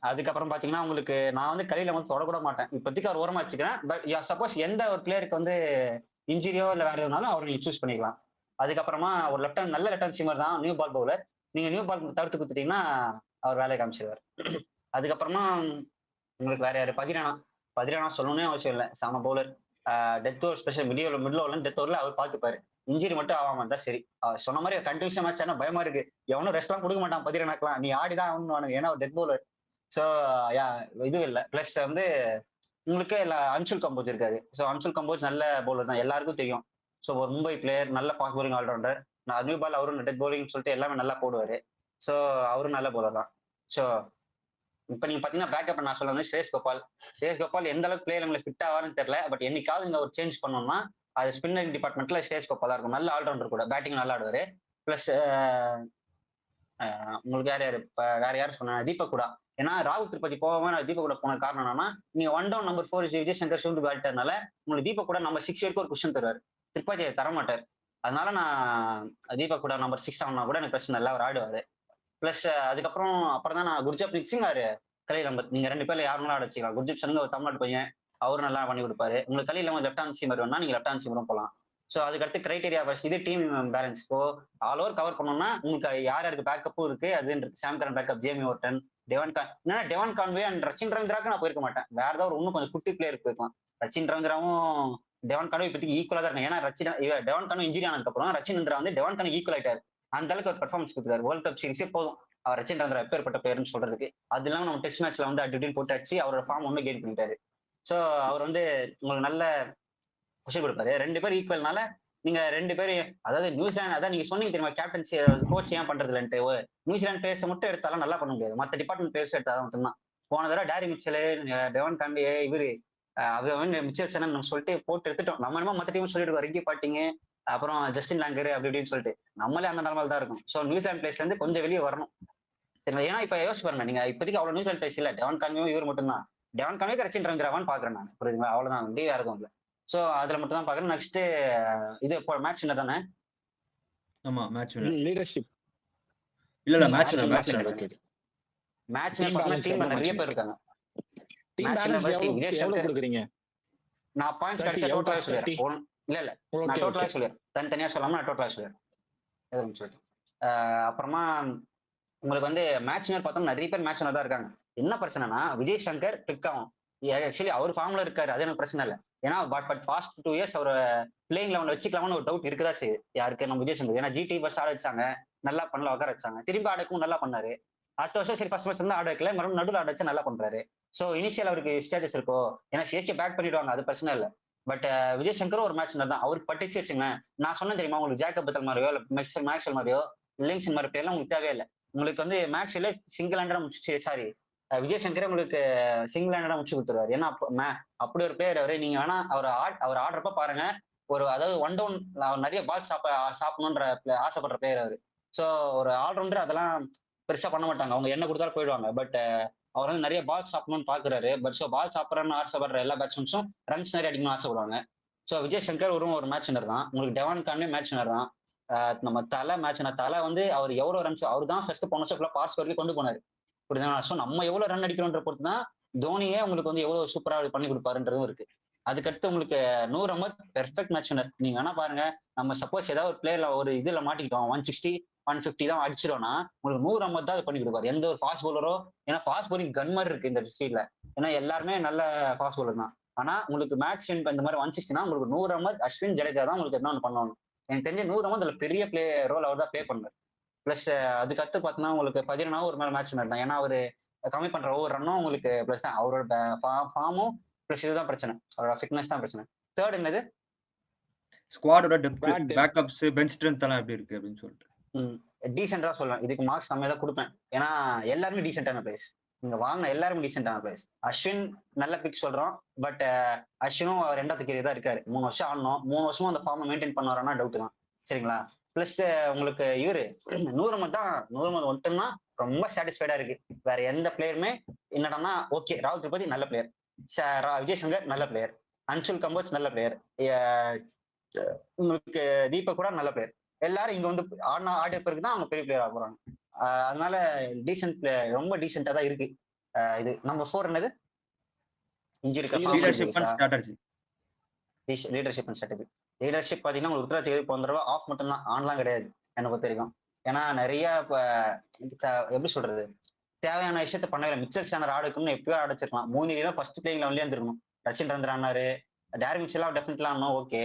அதுக்கப்புறம் பாத்தீங்கன்னா உங்களுக்கு நான் வந்து கையில வந்து தொடக்கூட மாட்டேன் இப்போதைக்கு, அவர் ஓரமா வச்சுக்கிறேன். பட் சப்போஸ் எந்த ஒரு பிளேயருக்கு வந்து இன்ஜுரியோ இல்ல வேற எதுனாலும் அவர் நீங்க சூஸ் பண்ணிக்கலாம். அதுக்கப்புறமா ஒரு நல்ல லெஃப்ட் ஹேண்ட் சீமர் தான், நியூ பால் பவுலர். நீங்க நியூ பால் தவிர்த்து கொடுத்துட்டீங்கன்னா அவர் வேலையை காமிச்சிருவார். அதுக்கப்புறமா உங்களுக்கு வேற யாரு? பதிரானா சொல்லணும்னே அவசியம் இல்லை, சாம bowler. Death over special middle ஓவர்ல டெத் ஓவர்ல அவர் பார்த்துப்பாரு, இன்ஜுரி மட்டும் ஆகாம இருந்தா சரி. சொன்ன மாதிரி கண்டினியூஸா மேட்ச் ஆனா பயமா இருக்கு, எவனும் ரெஸ்ட் எல்லாம் கொடுக்க மாட்டான் பதிரானாக்கலாம், நீ ஆடிதான் ஆகணும், ஏன்னா ஒரு டெத் பவுலர். ஸோ இது இல்லை. பிளஸ் வந்து உங்களுக்கு அன்சுல் கம்போஜ் இருக்காரு. ஸோ அன்சுல் கம்போஜ் நல்ல பவுலர் தான், எல்லாருக்கும் தெரியும். ஸோ ஒரு மும்பை பிளேயர், நல்ல fast bowling allrounder. New ball அவரும் டெத் பவுலிங் சொல்லிட்டு எல்லாமே நல்லா போடுவாரு. ஸோ அவரும் நல்ல பவுலர் தான். ஸோ இப்ப நீங்க பாத்தீங்கன்னா பேக்கப் நான் சொல்ல வந்து ஸ்ரேயஸ் கோபால் எந்த அளவுக்கு பிளேயர் நம்மளுக்கு ஃபிட் ஆவாருன்னு தெரியல. பட் என்னைக்காவது இங்க ஒரு சேஞ்ச் பண்ணோம்னா அது ஸ்பின்னிங் டிபார்ட்மெண்ட்ல ஸ்ரேயஸ் கோபாலா இருக்கும், நல்ல ஆல்ரவுண்டர் கூட, பேட்டிங் நல்லா ஆடுவாரு. பிளஸ் உங்களுக்கு வேற யாரு சொன்னா தீபக் கூட. ஏன்னா ராகுல் திருப்பதி போகாம நான் தீபக் கூட போன காரணம் என்னன்னா, நீங்க 1 டவுன் நம்பர் 4 விஜய் சங்கர் ஷூட் பேட்டர்னால உங்களுக்கு தீபக் கூட நம்பர் 6 வரைக்கும் ஒரு குஷன் தருவார், திருப்பதியை தரமாட்டார். அதனால நான் தீபக் கூட நம்பர் 6 ஆனா கூட எனக்கு பிரச்சனை இல்லை, அவர் ஆடுவாரு. பிளஸ் அப்புறம் தான் நான் குர்ஜப்ரீத் சிங் கலீல் அஹ்மத், நீங்க 2 பேர்ல யாருனாலும் ஆட வச்சுக்கலாம். குர்ஜப் சிங் ஒரு தமிழ்நாட்டு பையன், அவரும் நல்லா பண்ணி கொடுப்பாரு. உங்களுக்கு Khaleel Ahmed left hand seamer வேணா நீங்க லெஃப்ட் ஹேண்ட் சீமரும் போகலாம். ஸோ அதுக்கடுத்து கிரைட்டீரியா ஃபர்ஸ்ட் இது டீம் பேலன்ஸ். இப்போ ஆல் ஓவர் கவர் பண்ணோம்னா உங்களுக்கு யாருக்கு பேக்கப்பும் இருக்கு, அது இருக்கு. Sam Curran backup, Jamie Overton, Devon Conway and Rachin ரவீந்திராக்கு நான் போயிருக்க மாட்டேன், வேற ஏதாவது இன்னும் கொஞ்சம் குட்டி பிளேயருக்கு போயிருக்கலாம். ரச்சின் ரவீந்திராவும் டெவான் கானோ இப்போதைக்கு ஈக்குவலா தான் இருக்காங்க. ஏன்னா டெவான் கானோ இன்ஜுரி ஆனதுக்கு அப்புறம் ரச்சின் ரந்திரா வந்து டெவான் கானோ ஈக்குவல் ஆயிட்டாரு. அந்த அளவுக்கு ஒரு பெர்ஃபார்மன்ஸ் கொடுத்தாரு. வேர்ல்ட் கப் சீரிஸே போதும் அவர் ரச்சின் ரந்திரா எப்பேற்பட்ட பிளேயர்னு சொல்றதுக்கு. அது இல்லாம நம்ம டெஸ்ட் மேட்ச்ல வந்து அடி போட்டு அடிச்சு அவரோட ஃபார்ம் ஒன்னும் கெயின் பண்ணிட்டாரு. ஸோ அவர் வந்து உங்களுக்கு நல்ல கொஷின் கொடுப்பாரு. 2 பேர் ஈக்குவல்னால நீங்க 2 பேரும் அதாவது நியூசிலாந்து அதான் நீங்க சொன்னீங்க தெரியுமா கேப்டன்சி கோச் ஏன் பண்றது இல்லைன்ட்டு. நியூசிலாந்து பிளேயர்ஸை மட்டும் எடுத்தாலும் நல்லா பண்ண முடியாது. மற்ற டிபார்ட்மெண்ட் பிளேயர்ஸ் எடுத்தாலும் மட்டும்தான். போன தடவை டேரி மிச்சலு, டெவான் காண்டே, இவரு மிச்சல் சேனன் நம்ம சொல்லிட்டு போட்டு எடுத்துட்டோம். நம்ம என்னமோ மற்ற டீம் சொல்லிட்டு ரிக்கி பாட்டிங்க, அப்புறம் ஜஸ்டின் லாங்கர் அப்படி இப்படின்னு சொல்லிட்டு நம்மளே அந்த நிலமையில தான் இருக்கும். ஸோ நியூசிலாந்து பிளேஸ்ல இருந்து கொஞ்சம் வெளியே வரணும். சரி, ஏன்னா இப்ப யோசிச்சு பாருங்க, நீங்க இப்போதைக்கு அவ்வளவு நியூசிலாந்து பிளேஸ் இல்ல. டெவான் கான்வேயும் இவர் மட்டும்தான். டெவான் கான்வே ரச்சின் ரந்திராவான்னு பாக்குறேன் நான். புரியுதுங்களா? அவ்வளவுதான், வேற எதுவும் இல்லை. ஸோ அதுல மட்டும் தான் பாக்குறேன். நெக்ஸ்ட் இது இப்போ மேட்ச் என்ன தானே? ஆமா மேட்ச் லீடர்ஷிப் இல்ல மேட்ச் மேட்ச் மேட்ச் பார்த்தீங்கன்னா டீம்ல நிறைய பேர் இருக்காங்க. டீம் பேலன்ஸ் எவ்வளவு கொடுக்குறீங்க? நான் பாயிண்ட்ஸ் கடைசியா டோட்டலா சொல்லிடுறேன். இல்ல நான் டோட்டலா சொல்லிடுறேன். தனித்தனியா சொல்லாம நான் டோட்டலா சொல்லிடுறேன் சொல்லிட்டு. அப்புறமா உங்களுக்கு வந்து மேட்ச்னர் பார்த்தோம்னா நிறைய பேர் மேட்ச்னர் தான் இருக்காங்க. என்ன பிரச்சனைனா விஜய் சங்கர் கிளிக் ஆகும். ஆக்சுவலி அவர் ஃபார்ம்ல இருக்காரு, அது எனக்கு பிரச்சனை இல்லை. ஏன்னா பட் பாஸ்ட் 2 இயர்ஸ் அவர் பிளேயிங் லெவன்ல வச்சுக்கலாம்னு ஒரு டவுட் இருக்குதா செய்யுது யாருக்கு, நம்ம விஜய் சங்கர். ஏன்னா ஜிடி ஃபர்ஸ்ட் ஆட வச்சாங்க, நல்லா பண்ணல, உட்கார வச்சாங்க. திரும்பி ஆடக்கும் நல்லா பண்ணாரு. அடுத்த வருஷம் சரி ஃபர்ஸ்ட் மேட்ச் வந்து ஆட வைக்கல, மறுபடியும் நடுவில் ஆட வச்சா நல்லா பண்றாரு. ஸோ இனிஷியல் அவருக்கு ஸ்டேஜஸ் இருக்கோ, ஏன்னா சிஎஸ்கே பேக் பண்ணிடுவாங்க, அது பிரச்சனை இல்லை. பட் விஜய் சங்கரும் ஒரு மேட்ச் தான் அவருக்கு பட்டுச்சு வச்சுங்க. நான் சொன்னேன் தெரியுமா உங்களுக்கு, ஜேக்கப் பத்தல் மாதிரியோ இல்லை மேக்ஸல் மாதிரியோ லிங்க்ஸன் மாதிரி பேர்லாம் உங்களுக்கு தேவையில்லை. உங்களுக்கு வந்து மேட்ச்ல சிங்கிள் ஹேண்டடா முடிச்சு, சாரி விஜய் சங்கரே உங்களுக்கு சிங்கிள் ஹேண்டடா முடிச்சு கொடுத்துருவாரு. ஏன்னா அப்படி ஒரு பிளேயர் அவரு. நீங்க வேணா அவர் ஆடுறப்ப பாருங்க, ஒரு அதாவது ஒன் டவுன் நிறைய பால் சாப்பிடணுன்ற ஆசைப்படுற பிளேயர் அவரு. ஸோ ஒரு ஆல்ரவுண்டர் அதெல்லாம் பெருசா பண்ண மாட்டாங்க, அவங்க என்ன கொடுத்தாலும் போயிடுவாங்க. பட் அவர் வந்து நிறைய பால் சாப்பிடணும்னு பாக்குறாரு. பட் ஸோ பால் சாப்பிட்றன்னு ஆசைப்படுற எல்லா பேட்ஸ்மேன்ஸும் ரன்ஸ் நிறைய அடிக்கணும்னு ஆசைப்படுவாங்க. ஸோ விஜய் சங்கர் ஒரு மேட்ச் வினர் தான். உங்களுக்கு டெவான் கான்வே மேட்ச் வினர் தான். நம்ம தலை வந்து அவர் எவ்வளவு ரன்ஸ், அவர் தான் ஃபர்ஸ்ட் போன வருஷம் ஃபுல்லா பார்ஸ் வரைக்கும் கொண்டு போனாரு. புரியுதா? ஸோ நம்ம எவ்வளவு ரன் அடிக்கிறோன்ற பொறுத்து தான் தோனியே உங்களுக்கு வந்து எவ்வளவு சூப்பரா பண்ணி கொடுப்பாருன்றதும் இருக்கு. அதுக்கடுத்து உங்களுக்கு 100 அஹமத் பெர்ஃபெக்ட் மேட்ச் வினர். நீங்க வேணா பாருங்க, நம்ம சப்போஸ் ஏதாவது ஒரு பிளேயர்ல ஒரு இதுல மாட்டிக்கிட்டோம், 160 150 தான் அடிச்சிடோம்னா உங்களுக்கு 100 அஹமத் தான் அது பண்ணி கொடுப்பாரு. எந்த ஒரு ஃபாஸ்ட் பவுலரோ, ஏன்னா ஃபாஸ்ட் பவுலிங் கன் மாதிரி இருக்கு இந்த சீட்ல, ஏன்னா எல்லாருமே நல்ல ஃபாஸ்ட் பவுலர் தான். ஆனா உங்களுக்கு மேட்ச் இந்த மாதிரி 160னா உங்களுக்கு 100 அஹமத், அஸ்வின், ஜடேஜா தான் உங்களுக்கு என்ன பண்ணணும். எனக்கு தெரிஞ்ச 100 அஹமத் அதுல பெரிய ரோல் அவர் தான் பிளே பண்ணார். பிளஸ் அதுக்கடுத்து பார்த்தீங்கன்னா உங்களுக்கு 11 ஒரு மேல மேட்ச் தான். ஏன்னா அவரு கம்மி பண்ற ஒவ்வொரு ரன்னும் உங்களுக்கு பிளஸ் தான். அவரோட ஃபார்மும் பிளஸ் இதுதான் பிரச்சனை, அவரோட ஃபிட்னஸ் தான் பிரச்சனை. தேர்ட் என்னது, ஸ்குவாடோட டெப்த், பேக்கப்ஸ், பெஞ்ச் ஸ்ட்ரென்த் எல்லாம் எப்படி இருக்கு அப்படின்னு சொல்லிட்டு டீசென்ட்டா சொல்லுவேன். இதுக்கு மார்க்ஸ் கம்மியா தான் கொடுப்பேன். ஏன்னா எல்லாருமே டீசென்டான பிளேஸ், நீங்க வாங்கின எல்லாருமே டீசென்டான பிளேஸ். அஸ்வின் நல்ல பிக் சொல்றோம், பட் அஸ்வினும் 2வது கேரியர் தான் இருக்காரு. 3 வருஷம் ஆடணும், 3 வருஷமும் அந்த ஃபார்மை மெயின்டைன் பண்ணுவாரானா டவுட் தான். சரிங்களா? பிளஸ் உங்களுக்கு இவரு 100 மட்டும்தான் ரொம்ப சாட்டிஸ்ஃபைடா இருக்கு. வேற எந்த பிளேயருமே என்னடான்னா ஓகே, ராகுல் திரிபாதி நல்ல பிளேயர், விஜய் சங்கர் நல்ல பிளேயர், அன்சுல் கம்போஜ் நல்ல பிளேயர், உங்களுக்கு தீபக் கூட நல்ல பிளேயர். எல்லாரும் இங்க வந்து ஆடிய பிறகு தான் அவங்க பெரிய பிளேயர் ஆக போறாங்க. அதனால டீசென்ட் பிளேயர், ரொம்ப டீசென்டா தான் இருக்கு. இது நம்பர் 4 என்னது, injury leadership and strategy. Leadership பாத்தீங்கன்னா உங்களுக்கு ருத்ராஜ் போன தடவை ஆஃப் மட்டும் தான், ஆன்லாம் கிடையாது எனக்கு பொறுத்த வரைக்கும். ஏன்னா நிறைய எப்படி சொல்றது, தேவையான விஷயத்த பண்ணல. மிச்சல் சேனர் ஆடுக்குன்னு எப்பயோ ஆடிச்சிருக்கலாம். 3 ஃபர்ஸ்ட் பிளேயிங் லெவன்லயே இருந்திருக்கணும். ரச்சின் ரந்திரா ஆனாரு, டேரி மிச்சலாம் டெஃபினெட்லாம் ஆனோம், ஓகே.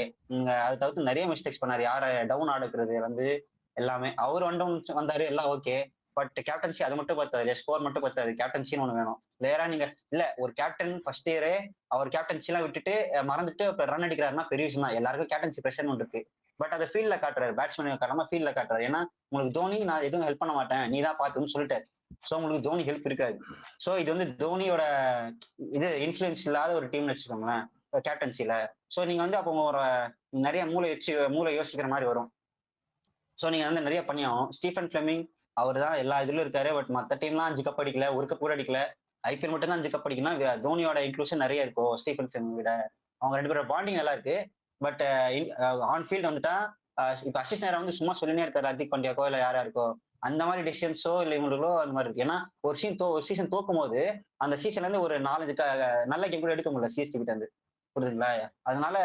அதை தவிர்த்து நிறைய மிஸ்டேக்ஸ் பண்ணாரு. யாரை டவுன் ஆடுக்கிறது வந்து எல்லாமே அவர் 1 டவுன் வந்தாரு, எல்லாம் ஓகே. பட் கேப்டன்சி அது மட்டும் பார்த்தாது, ஸ்கோர் மட்டும் பார்த்தாது, கேப்டன்சின்னு ஒன்று வேணும். வேற நீங்க இல்ல ஒரு கேப்டன் ஃபர்ஸ்ட் இயரே அவர் கேப்டன்சி எல்லாம் விட்டுட்டு மறந்துட்டு இப்ப ரன் அடிக்கிறாருன்னா பெரிய விஷயம் தான். எல்லாருக்கும் கேப்டன்சி பிரஷர் ஒன்று இருக்கு. பட் அதை ஃபீல்ட்ல காட்டுறாரு, பேட்ஸ்மேன் காட்டாம ஃபீல்ட்ல காட்டுறாரு. ஏன்னா உங்களுக்கு தோனி நான் எதுவும் ஹெல்ப் பண்ண மாட்டேன், நீ தான் பாத்துன்னு சொல்லிட்டாரு. ஸோ உங்களுக்கு தோனி ஹெல்ப் இருக்காது. ஸோ இது வந்து தோனியோட இது இன்ஃபுளுன்ஸ் இல்லாத ஒரு டீம்னு வச்சுக்கோங்களேன் கேப்டன்சில. ஸோ நீங்க வந்து அப்போ ஒரு நிறைய மூளை யோசிக்கிற மாதிரி வரும். ஸோ நீங்க வந்து நிறைய பண்ணியாகும். ஸ்டீஃபன் ஃபிளெமிங் அவர் தான் எல்லா இதுலயும் இருக்காரு. பட் மற்ற டீம்லாம் 5 கப் அடிக்கல, 1 கப் கூட அடிக்கல. ஐபிஎல் மட்டும் தான் 5 கப் அடிக்கணும். தோனியோட இன்க்ளூஷன் நிறைய இருக்கும் ஸ்டீஃபன் ஃபிளெமிங் விட. அவங்க 2 பேரோட பாண்டிங் நல்லா இருக்கு. பட் ஆன் ஃபீல்ட் வந்துட்டா இப்ப அசிஸ்டன்ட் வந்து சும்மா சொல்லினே இருக்காரு, ஹர்திக் பாண்டியாக்கோ இல்ல யாரா இருக்கோ, அந்த மாதிரி டிசிஷன்ஸோ இல்லை இவங்களுக்கோ அந்த மாதிரி இருக்கு. ஏன்னா ஒரு சீசன் தோக்கும் போது அந்த சீசன்ல இருந்து ஒரு 4-5 நல்ல கேம் கூட எடுக்க முடியல சிஎஸ்கே கிட்ட இருந்து. புரியுதுங்களா? அதனால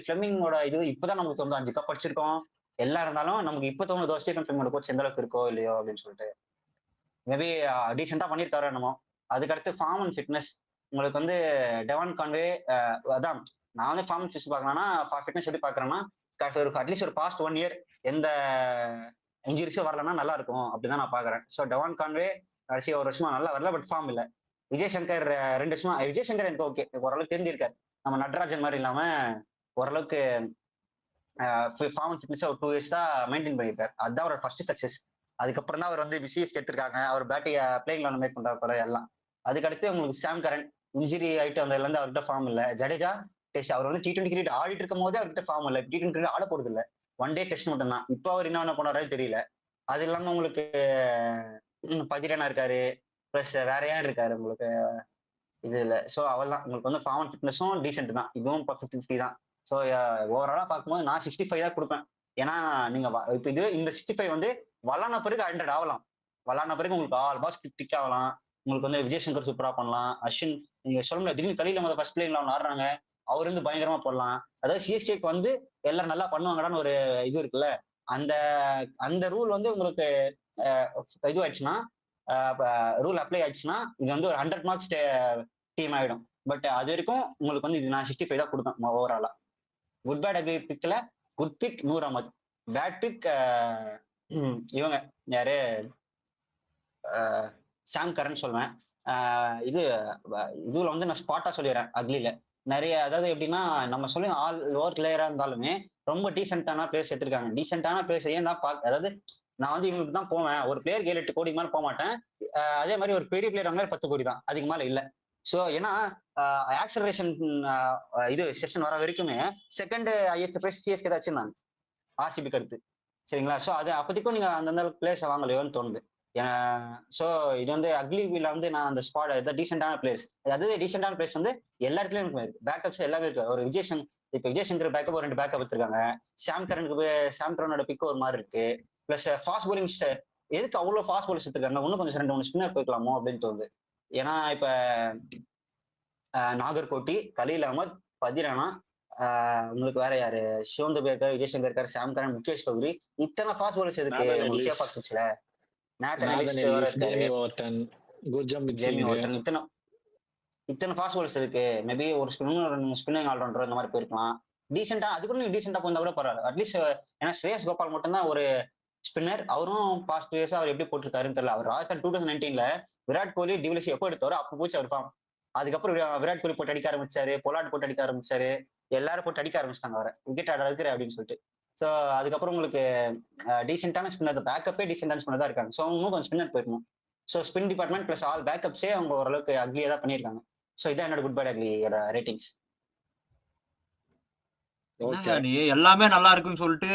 ஃபிளெமிங்கோட இது இப்பதான் நமக்கு தோணுது, 5 கப் அடிச்சிருக்கோம் எல்லாம் இருந்தாலும் நமக்கு இப்ப தோணுதோ ஸ்டீஃபன் ஃபிளெமிங்கோட கோச் எந்த அளவுக்கு இருக்கோ இல்லையோ அப்படின்னு சொல்லிட்டு. மேபி டீசெண்டா பண்ணியிருக்காரு என்னமோ. அதுக்கடுத்து ஃபார்ம் அண்ட் ஃபிட்னஸ் உங்களுக்கு வந்து டெவான் கான்வே அதான் நான் வந்து ஃபார்ம் ஃபிட்னஸ் பார்க்கறேன்னா ஃபிட்னஸ் எப்படி பார்க்கறேன்னா அட்லீஸ்ட் ஒரு பாஸ்ட் 1 இயர் எந்த இன்ஜுரிஸும் வரலன்னா நல்லா இருக்கும் அப்படிதான் நான் பாக்குறேன். ஸோ டெவான் கான்வே கடைசி ஒரு வருஷமா நல்லா வரல, பட் ஃபார்ம் இல்லை. விஜய் சங்கர் 2 வருஷமா விஜய் சங்கர் எனக்கு ஓகே, ஓரளவுக்கு தெரிஞ்சிருக்காரு. நம்ம நடராஜன் மாதிரி இல்லாம ஓரளவுக்கு ஃபார்ம் ஃபிட்னஸ் ஒரு 2 இயர்ஸ் தான் மெயின்டைன் பண்ணியிருக்காரு. அதுதான் அவரோட ஃபர்ஸ்ட் சக்சஸ். அதுக்கப்புறம் தான் அவர் வந்து பிசிஎஸ் எடுத்திருக்காங்க. அவர் பேட்டிங் பிளேயிங் லெவன் மேக் பண்றாரு எல்லாம். அதுக்கடுத்து உங்களுக்கு சாம் கரன் இன்ஜுரி ஆயிட்டு வந்ததுல இருந்து அவர்கிட்ட ஃபார்ம் இல்லை. ஜடேஜா டெஸ்ட் அவர் வந்து T20 கிரிக்கெட் ஆடிட்டு இருக்கும் போதே அவர்கிட்ட ஃபார்ம் இல்லை. T20 கிரிக்கெட் ஆட போறது இல்லை, 1 டே டெஸ்ட் மட்டும் தான். இப்போ அவர் என்ன பண்ணாரே தெரியல. அது இல்லாம உங்களுக்கு பதிரனா இருக்காரு, பிளஸ் வேற யார் இருக்காரு உங்களுக்கு இது இல்லை. ஸோ அவள் தான் உங்களுக்கு வந்து ஃபார்ம் ஃபிட்னஸும் டீசென்ட் தான், இதுவும் 50-50 தான். ஸோ ஓவராலா பார்க்கும்போது நான் 65 தான் கொடுப்பேன். ஏன்னா நீங்க இப்போ இது இந்த 65 வந்து வளான பிறகு 100 ஆகலாம். வளான பிறகு உங்களுக்கு ஆல் பாஸ் டிக் ஆகலாம். உங்களுக்கு வந்து விஜய் சங்கர் சூப்பரா பண்ணலாம். அஸ்வின் நீங்க சொல்ல முடியாது, திடீர்னு கலியில முதல் ஃபர்ஸ்ட் பிளேயிங்ல அவங்க ஆடுறாங்க, அவர் வந்து பயங்கரமா போடலாம். அதாவது சிஎஸ்கேக்கு வந்து எல்லாரும் நல்லா பண்ணுவாங்கடான்னு ஒரு இது இருக்குல்ல, அந்த அந்த ரூல் வந்து உங்களுக்கு இது ஆயிடுச்சுன்னா, ரூல் அப்ளை ஆயிடுச்சுன்னா இது வந்து ஒரு 100 மார்க்ஸ் டீம் ஆயிடும். பட் அது வரைக்கும் உங்களுக்கு வந்து இது நான் 65 தான் கொடுப்பேன் ஓவராலா. குட் பேட் அக்ரி பிக்ல good pick Noor Ahmad, bad pick இவங்க யாரு சாம் கரன் சொல்லுவேன். இதுல வந்து நான் ஸ்பாட்டா சொல்லிடுறேன். அக்லில நிறைய அதாவது எப்படின்னா நம்ம சொல்லி ஆல் ஓவர் பிளேயரா இருந்தாலுமே ரொம்ப டீசென்டான பிளேயர்ஸ் எடுத்திருக்காங்க. டீசென்டான பிளேயர்ஸ் ஏன் தான் அதாவது நான் வந்து இவங்களுக்கு தான் போவேன். ஒரு பிளேயர் 7-8 கோடி மேலே போக மாட்டேன். அதே மாதிரி ஒரு பெரிய பிளேயர் வாங்க 10 கோடி தான், அதுக்கு மேல இல்லை. ஸோ ஏன்னா ஆக்சலரேஷன் இது செஷன் வர வரைக்குமே செகண்ட் ஹையஸ்ட் பிரைஸ் சிஎஸ்கே தான் வச்சிருந்தாங்க ஆர்சிபிக்கு அடுத்து, சரிங்களா? ஸோ அது அப்போதைக்கும் நீங்க அந்தந்த பிளேயர்ஸை வாங்கலையோன்னு தோணுது. ஸோ இது வந்து அக்லிவில வந்து நான் அந்த ஸ்பாட் டீசென்டான பிளேயர்ஸ், அதாவது டீசென்டான பிளேயர்ஸ் வந்து எல்லா இடத்துலயும் இருக்கு, பேக்கப்ஸ் எல்லாமே இருக்கு. ஒரு விஜய் சங்கர், இப்போ விஜய் சங்கர் பேக்கப் ஒரு 2 பேக்கப் எடுத்திருக்காங்க. சாம் கரனோட பிக் ஒரு மாதிரி இருக்கு. பிளஸ் ஃபாஸ்ட் போலிங் எதுக்கு அவ்வளவு ஃபாஸ்ட் போலிங்ஸ் எடுத்திருக்காங்க? இன்னும் கொஞ்சம் 2-3 ஸ்பின்னர் போய்க்கலாமோ அப்படின்னு தோணுது. ஏன்னா இப்ப நாகர்கோட்டி, கலீல் அகமத், பதிரானா, உங்களுக்கு வேற யாரு, சிவன் துபே இருக்காரு, விஜய் சங்கர் இருக்காரு, சாம் கரன், முகேஷ் சௌத்ரி, இத்தனை ஃபாஸ்ட் போலர்ஸ் எதுக்கு? இத்தனை ஃபாஸ்ட் போலர்ஸ் இருக்கு. மேபி ஒரு ஸ்பின்னிங் ஆல்ரவுண்டர் இந்த மாதிரி போயிருக்கலாம். டீசென்டா அது கூட நீங்க டீசென்டா போயிருந்தா கூட பரவாயில்ல. அட்லீஸ்ட் ஏன்னா ஸ்ரேயஸ் கோபால் மட்டும் தான் ஒரு ஸ்பின்னர். அவரும் பாஸ்ட் இயர்ஸ் அவர் எப்படி போட்டிருக்காருன்னு தெரியல. அவர் ராஜஸ்தான் 2019ல விராட் கோலி டிவிலிஸ் எப்போ எடுத்தாரோ அப்போ போச்சு அவர் ஃபார்ம். அதுக்கப்புறம் விராட் கோலி போட்டு அடிக்க ஆரம்பிச்சாரு, பொலாட் போட்டு அடிக்க ஆரம்பிச்சாரு, எல்லாரும் போட்டு அடிக்க ஆரம்பிச்சிட்டாங்க அவரை, விக்கெட் ஆட இருக்கிற அப்படின்னு சொல்லிட்டு. ஸோ அதுக்கப்புறம் உங்களுக்கு டீசென்டான ஸ்பின்னர், பேக்கப்பே டீசென்டான ஸ்பின்னர் தான் இருக்காங்க. ஸோ இன்னும் கொஞ்சம் ஸ்பின்னர் போயிருக்கணும். So spin department plus all பேக்கப்ஸே அவங்க ஓரளவுக்கு அக்லியா தான் பண்ணியிருக்காங்க. ஸோ இதான் என்னோட குட் பேட் அக்லியோட ரேட்டிங்ஸ். நீ எல்லாமே நல்லா இருக்குன்னு சொல்லிட்டு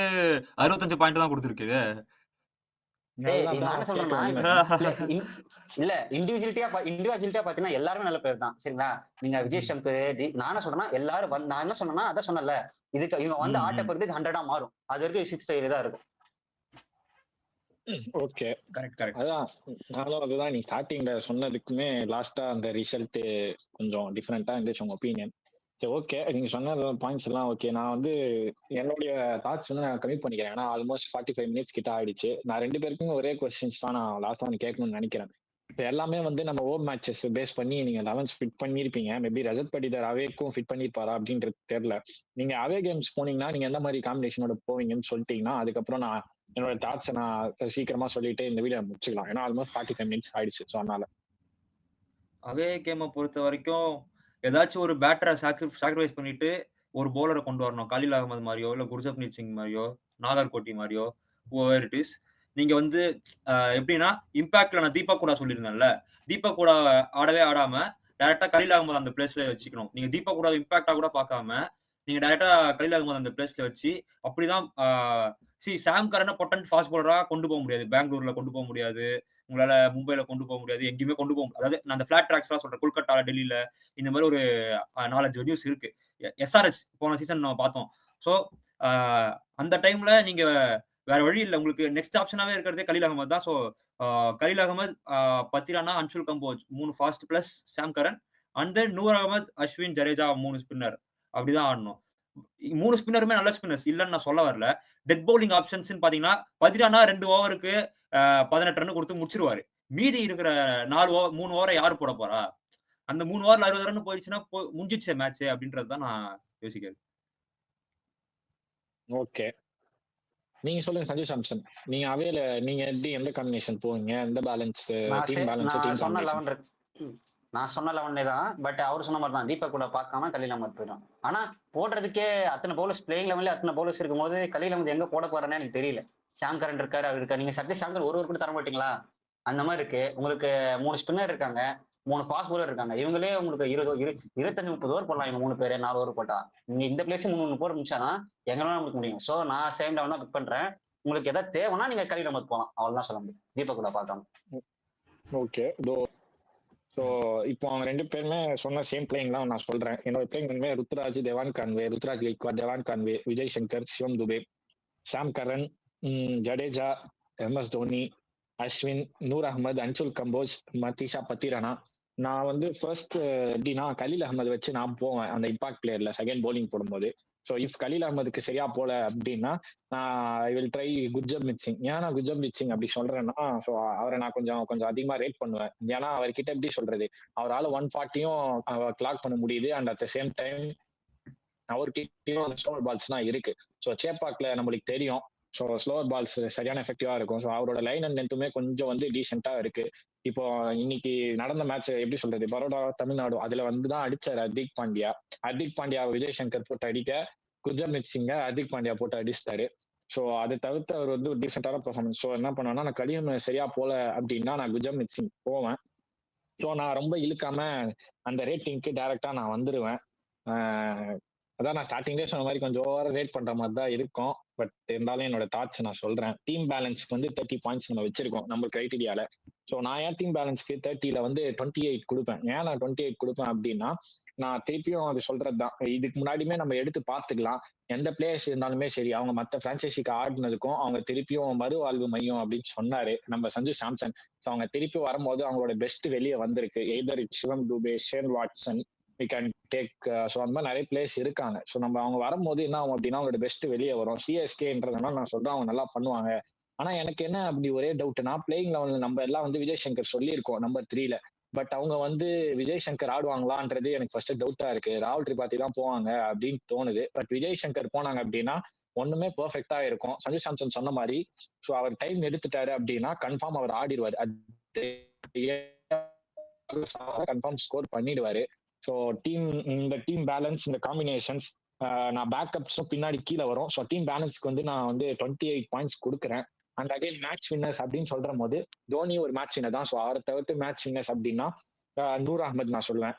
65 பாயிண்ட் தான் கொடுத்துருக்குது. நான் சொல்றேன்னா இல்ல இண்டிவிஜுவலிட்டியா பாத்தீங்கன்னா எல்லாருமே நல்ல பேர் தான், சரிங்களா? நீங்க விஜய் சங்கர் நானும் சொல்றேன்னா எல்லாரும் நான் என்ன சொன்னேன்னா அதான் சொன்னல, இதுக்கு இவங்க வந்து ஆட்ட பொறுத்து 100 மாறும். அது வரைக்கும் 65 தான் இருக்கும். ஓகே, அதான் நானும் அதுதான் நீ ஸ்டார்டிங்ல சொன்னதுக்குமே லாஸ்டா அந்த ரிசல்ட் கொஞ்சம் டிஃபரெண்டா இருந்துச்சு உங்க ஒப்பீனியன். சரி, ஓகே, நீங்க சொன்ன பாயிண்ட்ஸ் எல்லாம் ஓகே. நான் வந்து என்னுடைய தாட்ஸ் வந்து நான் கம்மி பண்ணிக்கிறேன். ஏன்னா ஆல்மோஸ்ட் 45 மினிட்ஸ் கிட்ட ஆயிடுச்சு. நான் 2 பேருக்குமே ஒரே கொஸ்டின்ஸ் தான் நான் லாஸ்டா வந்து கேட்கணும்னு நினைக்கிறேன். இப்போ எல்லாமே வந்து நம்ம ஹோம் மேட்சஸ் பேஸ் பண்ணி நீங்க 11 ஃபிட் பண்ணிருப்பீங்க. மேபி ரஜத் படிதர் அவேக்கும் ஃபிட் பண்ணிருப்பாரா அப்படின்றது தெரியல. நீங்க அவே கேம்ஸ் போனீங்கன்னா நீங்க எந்த மாதிரி காம்பினேஷனோட போவீங்கன்னு சொல்லிட்டீங்கன்னா அதுக்கப்புறம் நான் என்னோட தாட்ஸை நான் சீக்கிரமா சொல்லிட்டு இந்த வீடியோ முடிச்சுக்கலாம். ஏன்னா ஆல்மோஸ்ட் 45 மினிட்ஸ் ஆயிடுச்சு. ஸோ அதனால அவே கேமை பொறுத்த வரைக்கும் ஏதாச்சும் ஒரு பேட்டரை சாக்ரிஃபைஸ் பண்ணிட்டு ஒரு பவுலரை கொண்டு வரணும். கலீல் அகமது மாதிரியோ இல்ல குர்ஜப்ரீத் சிங் மாதிரியோ நாகர்கோட்டி மாதிரியோ ஓவர் இட் இஸ். நீங்க வந்து எப்படின்னா இம்பாக்ட்ல நான் தீபக் கூட சொல்லியிருந்தேன்ல, தீபக் கூட ஆடவே ஆடாம டைரக்டா கலீல் அகமது அந்த பிளேஸ்ல வச்சுக்கணும். நீங்க தீபக் கூட இம்பாக்டா கூட பார்க்காம நீங்க டைரக்டா கலீல் அகமது அந்த பிளேஸ்ல வச்சு அப்படிதான் சாம் கரனை பொட்டன்ட் ஃபாஸ்ட் பவுலரா கொண்டு போக முடியாது. பெங்களூர்ல கொண்டு போக முடியாது, உங்களால மும்பைல கொண்டு போக முடியாது, எங்கேயுமே கொண்டு போக முடியாது. அதாவது நான் அந்த பிளாட் ட்ராக்ஸ் எல்லாம் சொல்றேன், கொல்கத்தா, டெல்லியில இந்த மாதிரி ஒரு 4-5 வென்யூஸ் இருக்கு. எஸ்ஆர்எச் போன சீசன் நம்ம பார்த்தோம். ஸோ அந்த டைம்ல நீங்க வேற வழி இல்லை, உங்களுக்கு நெக்ஸ்ட் ஆப்ஷனாவே இருக்கிறதே கலீல் அகமது தான். So Khaleel Ahmed, Pathirana, Anshul Kamboj 3 fast plus Sam Curran, and then Noor Ahmed, Ashwin, Jadeja 3 spinner. அப்படிதான் ஆடணும். 3 ஸ்பின்னருமே நல்ல ஸ்பின்னர்ஸ் இல்லைன்னு நான் சொல்ல வரல. டெத் பவுலிங் ஆப்ஷன்ஸ் பாத்தீங்கன்னா பதிரானா 2 ஓவருக்கு 18 ரன் கொடுத்து முடிச்சிருவாரு. மீதி இருக்கிற 3 ஓவரை யாரு போட போறா? அந்த 3 ஓவர்ல 60 ரன் போயிடுச்சுன்னா முடிஞ்சிச்சு மேட்ச் அப்படின்றதுதான் நான் யோசிக்காது. ஓகே, நீங்க சொல்லுங்க சஞ்சு சாம்சன். நீங்க அவையில நீங்க எப்படி எந்த காம்பினேஷன் போவீங்க? எந்த பேலன்ஸ், டீம் பேலன்ஸ், நான் டீம் சொன்ன காம்பினேஷன்? 11 இருக்கு. நான் சொன்ன 11 தான். பட் அவர் சொன்ன மாதிரி தான். தீபக் கூட பார்க்காம கலீல் அஹ்மத் போயிடும். ஆனா போடுறதுக்கே அத்தனை பவுலர்ஸ் பிளேயிங் லெவல்ல அத்தனை பவுலர்ஸ் இருக்கும்போது கலீல் அஹ்மத் எங்க போட போறேன்னு எனக்கு தெரியல. சாம் கரன் இருக்காரு, அவர் இருக்காரு. நீங்க சத்ய சாம்கர் ஒரு கூட தர மாட்டீங்களா? அந்த மாதிரி இருக்கு. உங்களுக்கு 3 ஸ்பின்னர் இருக்காங்க, 3 ஃபாஸ்ட் பவுலர் இருக்காங்க. இவங்களே உங்களுக்கு 25 30 ஓவர் போடலாம். இவங்க 3 பேரு 4 ஓவர் போட்டா நீங்க இந்த பிளேஸ் 3 போர் முடிச்சாதான் எங்களால உங்களுக்கு முடியும். சோ நான் சேம் லெவல் தான் பிக் பண்றேன். உங்களுக்கு எதாவது தேவைன்னா நீங்க கலீல் அஹ்மத் போகலாம். அவ்வளவுதான் சொல்ல முடியும். தீபக் கூட பார்க்காம. ஓகே, ஸோ இப்போ அவங்க 2 பேருமே சொன்ன சேம் பிளேயிங் தான் நான் சொல்றேன். என்னோட பிளேயிங் வந்து ருத்ராஜ், தேவான் கான்வே, ருத்ராஜ் கைக்வாட், தேவான் கான்வே, விஜய் சங்கர், சிவம் துபே, சாம் கரன், ஜடேஜா, MS தோனி, அஸ்வின், நூர் அகமது, அன்சுல் கம்போஸ், மதீஷா பத்திரானா. நான் வந்து ஃபர்ஸ்ட் எப்படின்னா கலீல் அகமது வச்சு நான் போவேன் அந்த இம்பாக்ட் பிளேயர்ல செகண்ட் பவுலிங் போடும்போது. ஸோ இஃப் கலீல் அகமதுக்கு சரியா போல அப்படின்னா ஐ வில் ட்ரை குர்ஜப்மித் சிங். ஏன் நான் குர்ஜப்மித் சிங் அப்படி சொல்றேன்னா, ஸோ அவரை நான் கொஞ்சம் கொஞ்சம் அதிகமா ரேட் பண்ணுவேன். ஏன்னா அவர்கிட்ட எப்படி சொல்றது, அவரால் 140யும் கிளாக் பண்ண முடியுது. And at the same time அவர்கிட்டயும் அந்த ஸ்லோவர் பால்ஸ்லாம் இருக்கு. ஸோ சேப்பாக்ல நம்மளுக்கு தெரியும். ஸோ ஸ்லோவர் பால்ஸ் சரியான எஃபெக்டிவா இருக்கும். ஸோ அவரோட லைன் அண்ட் லென்த்துமே கொஞ்சம் வந்து டீசெண்டா இருக்கு. இப்போ இன்னைக்கு நடந்த மேட்ச் எப்படி சொல்றது, பரோடா தமிழ்நாடு அதுல வந்து தான் அடிச்சாரு ஹர்திக் பாண்டியா. ஹர்திக் பாண்டியா விஜய் சங்கர் போட்டு அடிக்க, குர்ஜப்மித் சிங்க ஹர்திக் பாண்டியா போட்டு அடிச்சிட்டாரு. ஸோ அதை தவிர்த்து அவர் வந்து ஒரு டீசெண்டான பெர்ஃபார்மன்ஸ். ஸோ என்ன பண்ணுவேன்னா, நான் கலியம் சரியா போல அப்படின்னா நான் குர்ஜப்மித் சிங் போவேன். ஸோ நான் ரொம்ப இழுக்காம அந்த ரேட்டிங்க்கு டைரக்டா நான் வந்துருவேன். அதான் நான் ஸ்டார்டிங்லேயே சொன்ன மாதிரி கொஞ்சம் ஓவரா ரேட் பண்ற மாதிரி தான் இருக்கும். பட் இருந்தாலும் என்னோட தாட்ஸ் நான் சொல்றேன். டீம் பேலன்ஸ்க்கு வந்து 30 பாயிண்ட்ஸ் நம்ம வச்சிருக்கோம் நம்ம கிரைட்டீரியால. ஸோ நான் ஏன் டீம் பேலன்ஸ்க்கு 30ல வந்து 28 கொடுப்பேன். ஏன் நான் 28 கொடுப்பேன் அப்படின்னா, நான் திருப்பியும் அது சொல்றது தான். இதுக்கு முன்னாடியுமே நம்ம எடுத்து பார்த்துக்கலாம். எந்த பிளேயர்ஸ் இருந்தாலுமே சரி, அவங்க மற்ற பிரான்ச்சைசிக்கு ஆடினதுக்கும் அவங்க திருப்பியும் மறுவாழ்வு மையம் அப்படின்னு சொன்னாரு நம்ம சஞ்சு சாம்சன். ஸோ அவங்க திருப்பி வரும்போது அவங்களோட பெஸ்ட் வெளியே வந்திருக்கு. Either Shivam Dube, Shane Watson, we can take. So அந்த மாதிரி நிறைய பிளேயர்ஸ் இருக்காங்க. ஸோ நம்ம அவங்க வரும்போது என்ன ஆகும் அப்படின்னா அவங்களோட பெஸ்ட் வெளியே வரும். சிஎஸ்கேன்றதுனால நான் சொல்றேன் அவங்க நல்லா பண்ணுவாங்க. ஆனா எனக்கு என்ன அப்படி ஒரே டவுட்னா, பிளேயிங் லெவலில் நம்ம எல்லாம் வந்து விஜய் சங்கர் சொல்லியிருக்கோம் நம்பர் 3ல. பட் அவங்க வந்து விஜய் சங்கர் ஆடுவாங்களான்றது எனக்கு ஃபர்ஸ்ட் டவுட்டா இருக்கு. ராகுல் திரிபாதி தான் போவாங்க அப்படின்னு தோணுது. பட் விஜய் சங்கர் போனாங்க அப்படின்னா ஒண்ணுமே பெர்ஃபெக்டா இருக்கும். சஞ்சு சாம்சன் சொன்ன மாதிரி ஸோ அவர் டைம் எடுத்துட்டாரு அப்படின்னா கன்ஃபார்ம் அவர் ஆடிடுவார். கன்ஃபார்ம் ஸ்கோர் பண்ணிடுவாரு. ஸோ இந்த டீம் பேலன்ஸ், இந்த காம்பினேஷன்ஸ், நான் பேக்கப்ஸும் பின்னாடி கீழே வரும். ஸோ டீம் பேலன்ஸ்க்கு வந்து நான் வந்து 28 பாயிண்ட்ஸ் கொடுக்குறேன். அண்ட் அகைன் மேட்ச் வின்னர்ஸ் அப்படின்னு சொல்ற போது தோனி ஒரு மேட்ச் வின்னர் தான். ஸோ அவரை தவிர்த்து மேட்ச் வின்னர்ஸ் அப்படின்னா நூர் அகமது நான் சொல்லுவேன்.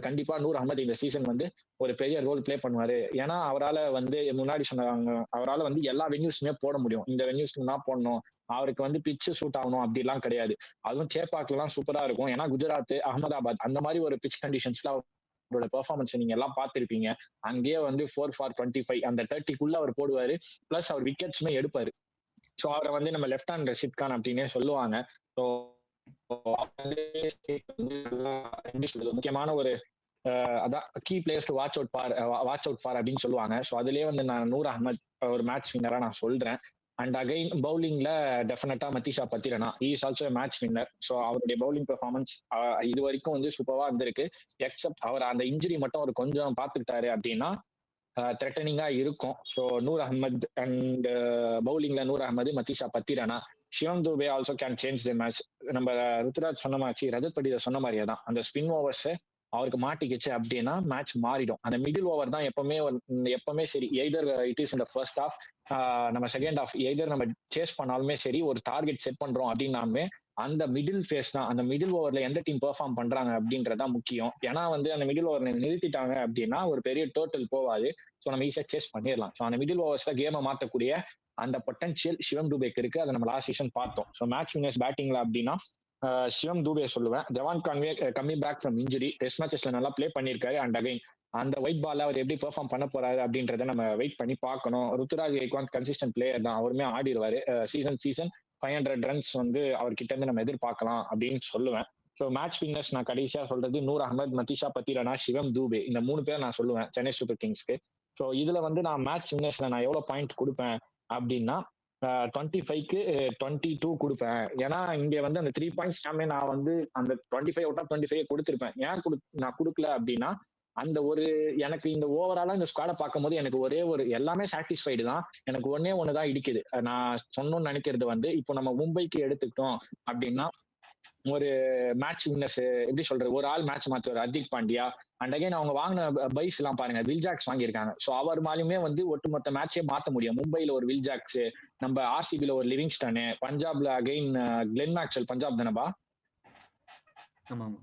கண்டிப்பா நூர் அகமது இந்த சீசன் வந்து ஒரு பெரிய ரோல் பிளே பண்ணுவாரு. ஏன்னா அவரால் வந்து முன்னாடி சொன்னாங்க, அவரால் வந்து எல்லா வென்யூஸ்மே போட முடியும். இந்த வென்யூஸ்க்கு தான் போடணும், அவருக்கு வந்து பிச்சு சூட் ஆகணும் அப்படிலாம் கிடையாது. அதுவும் சேப்பாக்லாம் சூப்பரா இருக்கும். ஏன்னா குஜராத், அகமதாபாத் அந்த மாதிரி ஒரு பிச் கண்டிஷன்ஸ்ல அவரோட பெர்ஃபார்மன்ஸ் நீங்க எல்லாம் பார்த்திருப்பீங்க. அங்கேயே வந்து 4 for 25 அந்த 30க்குள்ள அவர் போடுவாரு. பிளஸ் அவர் விக்கெட்ஸுமே எடுப்பாரு. ஸோ அவரை வந்து நம்ம லெஃப்ட் ஹேண்ட் ரஷித் கான் அப்படின்னே சொல்லுவாங்க. ஸோ முக்கியமான ஒரு அதான் key players to watch out for அப்படின்னு சொல்லுவாங்க. ஸோ அதுலயே வந்து நான் நூர் அகமது ஒரு மேட்ச் வின்னரா நான் சொல்றேன். அண்ட் அகைன் பவுலிங்ல டெஃபினட்டா Matheesha Pathirana is also match winner. So அவருடைய பவுலிங் பெர்ஃபார்மன்ஸ் இது வரைக்கும் வந்து சூப்பரா இருந்திருக்கு. எக்ஸப்ட் அவர் அந்த இன்ஜுரி மட்டும் அவர் கொஞ்சம் பார்த்துக்கிட்டாரு அப்படின்னா த்ரெட்டனிங்கா இருக்கும். ஸோ நூர் அகமது அண்ட் பவுலிங்ல Noor Ahmad, Matheesha Pathirana, Shivam Dube also can change the match. நம்ம ருத்ராஜ் சொன்ன மாதிரி, ரஜத் படிதர் சொன்ன மாதிரியே தான், அந்த ஸ்பின் ஓவர்ஸ் அவருக்கு மாட்டிக்கிச்சு அப்படின்னா மேட்ச் மாறிடும். அந்த மிடில் ஓவர் தான் எப்பவுமே சரி, எய்தர் இட் இஸ் இந்த ஃபர்ஸ்ட் ஹாஃப், நம்ம செகண்ட் ஹாஃப், எய்தர் நம்ம சேஸ் பண்ணாலுமே சரி, ஒரு டார்கெட் செட் பண்றோம் அப்படின்னாலுமே அந்த மிடில் ஃபேஸ் தான், அந்த மிடில் ஓவர்ல எந்த டீம் பெர்ஃபார்ம் பண்றாங்க அப்படின்றதான் முக்கியம். ஏன்னா வந்து அந்த மிடில் ஓவர் நிறுத்திட்டாங்க அப்படின்னா ஒரு பெரிய டோட்டல் போவாது. ஸோ நம்ம ஈஸியா சேஸ் பண்ணிடலாம். ஸோ அந்த மிடில் ஓவர்ஸ்ல கேமை மாற்றக்கூடிய அந்த பொட்டன்ஷியல் சிவம் துபேக்கு இருக்கு. அதை நம்ம லாஸ்ட் சீசன் பார்த்தோம். ஸோ மேட்ச் வின்னர்ஸ் பேட்டிங்ல அப்படின்னா சிவம் துபே சொல்லுவேன். Devon Conway coming back from injury, test மேட்சஸ்ல நல்லா பிளே பண்ணியிருக்காரு. அண்ட் அகைன் அந்த ஒயிட் பால்ல அவர் எப்படி பெர்ஃபார்ம் பண்ண போறாரு அப்படின்றத நம்ம வெயிட் பண்ணி பார்க்கணும். ருத்துராஜ் கைக்வாட் கன்சிஸ்டன்ட் பிளேயர் தான், அவருமே ஆடிடுவாரு. சீசன் 500 ரன்ஸ் வந்து அவர்கிட்ட இருந்து நம்ம எதிர்பார்க்கலாம் அப்படின்னு சொல்லுவேன். ஸோ மேட்ச் வின்னர்ஸ் நான் கடைசியா சொல்றது நூர் அகமது, மதீஷா பத்திரனா, சிவம் துபே, இந்த 3 பேர் நான் சொல்லுவேன் சென்னை சூப்பர் கிங்ஸ்க்கு. ஸோ இதுல வந்து நான் மேட்ச் வின்னர்ஸ்ல நான் எவ்வளவு பாயிண்ட் கொடுப்பேன் அப்படின்னா 25க்கு 22 கொடுப்பேன். ஏன்னா இங்க வந்து அந்த 3 பாயிண்ட்ஸ் நான் வந்து அந்த 25 அவுட் ஆஃப் 25 கொடுத்திருப்பேன். ஏன் நான் கொடுக்கல அப்படின்னா அந்த ஒரு எனக்கு இந்த ஓவராலா இந்த ஸ்குவாட பார்க்கும்போது எனக்கு ஒரே ஒரு எல்லாமே சாட்டிஸ்ஃபைடு தான். எனக்கு ஒண்ணே ஒண்ணுதான் இடிக்குது. நான் சொன்னோம்னு நினைக்கிறது வந்து இப்போ நம்ம மும்பைக்கு எடுத்துக்கிட்டோம் அப்படின்னா ஒரு மேட்ச் வின்னர்ஸ் எப்படி சொல்றது, ஒரு ஆள் மேட்ச் மாத்துவார் ஹர்திக் பாண்டியா. அண்ட் அகைன் அவங்க வாங்கின பைஸ் எல்லாம் பாருங்க, வில்ஜாக்ஸ் வாங்கியிருக்காங்க. ஸோ அவர் மேலேயுமே வந்து ஒட்டுமொத்த மேட்சே மாத்த முடியும். மும்பைல ஒரு வில்ஜாக்ஸ், நம்ம ஆர்சிபில ஒரு லிவிங்ஸ்டனு, பஞ்சாப்ல அகைன் கிளென் மேக்ஸ்வெல், பஞ்சாப் தானபா, ஆமா ஆமா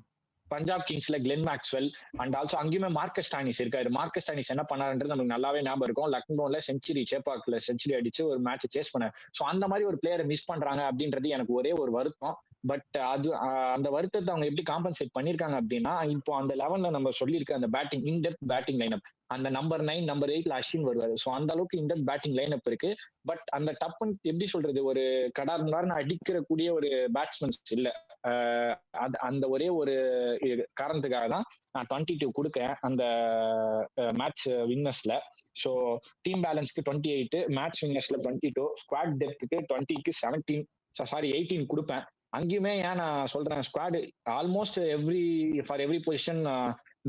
பஞ்சாப் கிங்ஸ்ல கிளென் மேக்ஸ்வெல். அண்ட் ஆல்சோ அங்கேயுமே மார்க்கஸ் டானிஸ் இருக்காரு. மார்க்கஸ் டானிஸ் என்ன பண்ணாருன்றது நமக்கு நல்லாவே ஞாபகம் இருக்கும். லக்னோல செஞ்சுரி, சேப்பாக்ல செஞ்சுரி அடிச்சு ஒரு மேட்ச் சேஸ் பண்ணாரு. ஸோ அந்த மாதிரி ஒரு பிளேயரை மிஸ் பண்றாங்க அப்படின்றது எனக்கு ஒரே ஒரு வருத்தம். பட் அது அந்த வருத்தத்தை அவங்க எப்படி காம்பன்சேட் பண்ணிருக்காங்க அப்படின்னா, இப்போ அந்த 11ல நம்ம சொல்லியிருக்க அந்த பேட்டிங் இன்டெப்த் பேட்டிங் லைனப், அந்த நம்பர் 9 நம்பர் 8ல அஸ்வின் வருவாரு. ஸோ அந்த அளவுக்கு இன்டெப்த் பேட்டிங் லைனப் இருக்கு. பட் அந்த டப்புன்னு எப்படி சொல்றது, ஒரு கடார் முடார்னு அடிக்கிற கூடிய ஒரு பேட்ஸ்மேன்ஸ் இல்ல. அந்த ஒரே ஒரு காரணத்துக்காக தான் நான் 22 கொடுக்கேன் அந்த மேட்ச் வின்னர்ஸ்ல. ஸோ டீம் பேலன்ஸ்க்கு 28, மேட்ச் வின்னர்ஸ்ல 22, ஸ்குவாட் டெப்த்துக்கு 20க்கு 17, சாரி 18 கொடுப்பேன். அங்கேயுமே ஏன் நான் சொல்றேன், squad almost for every position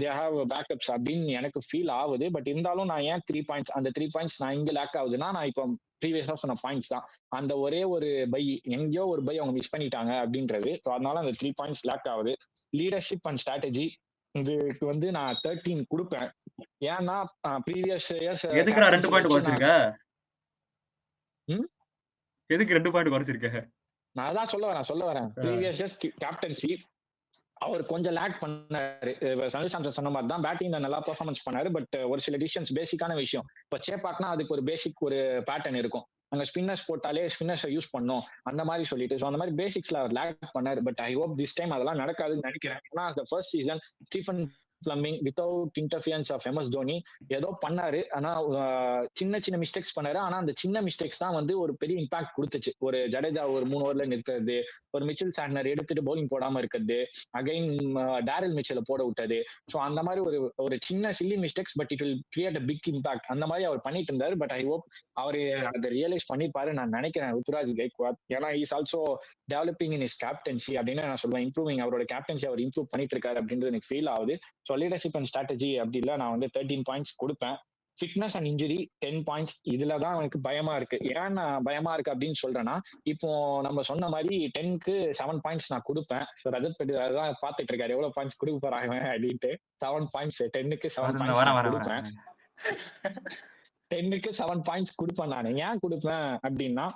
they have backups அப்படின்னு எனக்கு ஃபீல் ஆகுது. பட் இருந்தாலும் நான் ஏன் 3 பாயிண்ட்ஸ், அந்த 3 பாயிண்ட்ஸ் நான் இங்க லேக் ஆகுதுன்னா, நான் இப்போ ப்ரீவியஸா சொன்ன பாயிண்ட்ஸ் தான். அந்த ஒரே ஒரு பை, எங்கேயோ ஒரு பை அவங்க மிஸ் பண்ணிட்டாங்க அப்படின்றது. ஸோ அதனால அந்த 3 பாயிண்ட்ஸ் லேக் ஆகுது. லீடர்ஷிப் அண்ட் ஸ்ட்ராட்டஜி இதுக்கு வந்து நான் 13 கொடுப்பேன். ஏன்னா ப்ரீவியஸ் இயர்ஸ் எதுக்குடா 2 பாயிண்ட் குறைச்சிருக்க? ம் எதுக்கு 2 பாயிண்ட் குறைச்சிருக்க? நான் அதான் சொல்ல வரேன். ப்ரீவியஸ் இயர்ஸ் கேப்டன்சி அவர் கொஞ்சம் லேக் பண்ணாரு. சஞ்சு சாம்சன் சொன்ன மாதிரி தான் பேட்டிங்ல நல்லா பெர்ஃபார்மன்ஸ் பண்ணாரு. பட் ஒரு சில டிசிஷன்ஸ் பேசிக்கான விஷயம். இப்போ சேப்பாக்னா அதுக்கு ஒரு பேசிக் ஒரு பேட்டர்ன் இருக்கும். அங்க ஸ்பின்னர்ஸ் போட்டாலே ஸ்பின்னர்ஸை யூஸ் பண்ணும் அந்த மாதிரி சொல்லிட்டு. ஸோ அந்த மாதிரி பேசிக்ஸ்ல அவர் லேக் பண்ணாரு. But I hope this time அதெல்லாம் நடக்காதுன்னு நினைக்கிறேன். ஏன்னா அந்த first season Stephen Fleming without interference of MS Dhoni ஏதோ பண்ணாரு. ஆனா சின்ன சின்ன மிஸ்டேக்ஸ் பண்ணாரு. ஆனா அந்த சின்ன மிஸ்டேக்ஸ் தான் வந்து ஒரு பெரிய இம்பாக்ட் கொடுத்துச்சு. ஒரு ஜடேஜா ஒரு 3 ஓவர்ல நிறுத்துறது, ஒரு மிச்சல் சாண்ட்னர் எடுத்துட்டு பவுலிங் போடாம இருக்கிறது, அகைன் டேரில் மிச்சலை போட விட்டது. ஸோ அந்த மாதிரி ஒரு ஒரு சின்ன silly mistakes, but it will create a big impact. அந்த மாதிரி அவர் பண்ணிட்டு இருந்தாரு. பட் ஐ ஹோப் அவர் அதை ரியலைஸ் பண்ணிப்பாரு நான் நினைக்கிறேன் ருத்துராஜ் கைக்வாட். ஏன்னா is also developing in is captaincy அப்படின்னு நான் சொல்லுவேன். இம்ப்ரூவிங், அவரோட கேப்டன்சி அவர் இம்ப்ரூவ் பண்ணிட்டு இருக்காரு அப்படின்றது எனக்கு ஃபீல் ஆகுது. ஸோ லீடர்ஷிப் அண்ட் ஸ்ட்ராட்டஜி அப்படி இல்லை, நான் வந்து 13 பாயிண்ட்ஸ் கொடுப்பேன். Fitness and injury 10 points. இதுல தான் எனக்கு பயமா இருக்கு. ஏன் நான் பயமா இருக்கு அப்படின்னு சொல்றேன்னா, இப்போ நம்ம சொன்ன மாதிரி 10க்கு 7 பாயிண்ட்ஸ் நான் கொடுப்பேன். ஸோ ரஜத் பட்டி அதான் பாத்துட்டு இருக்காரு எவ்வளவு பாயிண்ட்ஸ் கொடுக்க போறாங்க அப்படின்ட்டு. 7 பாயிண்ட்ஸ், 10க்கு 7 பாயிண்ட்ஸ் நான் கொடுப்பேன். 10க்கு 7 பாயிண்ட்ஸ் கொடுப்பேன். நான் ஏன் கொடுப்பேன் அப்படின்னா,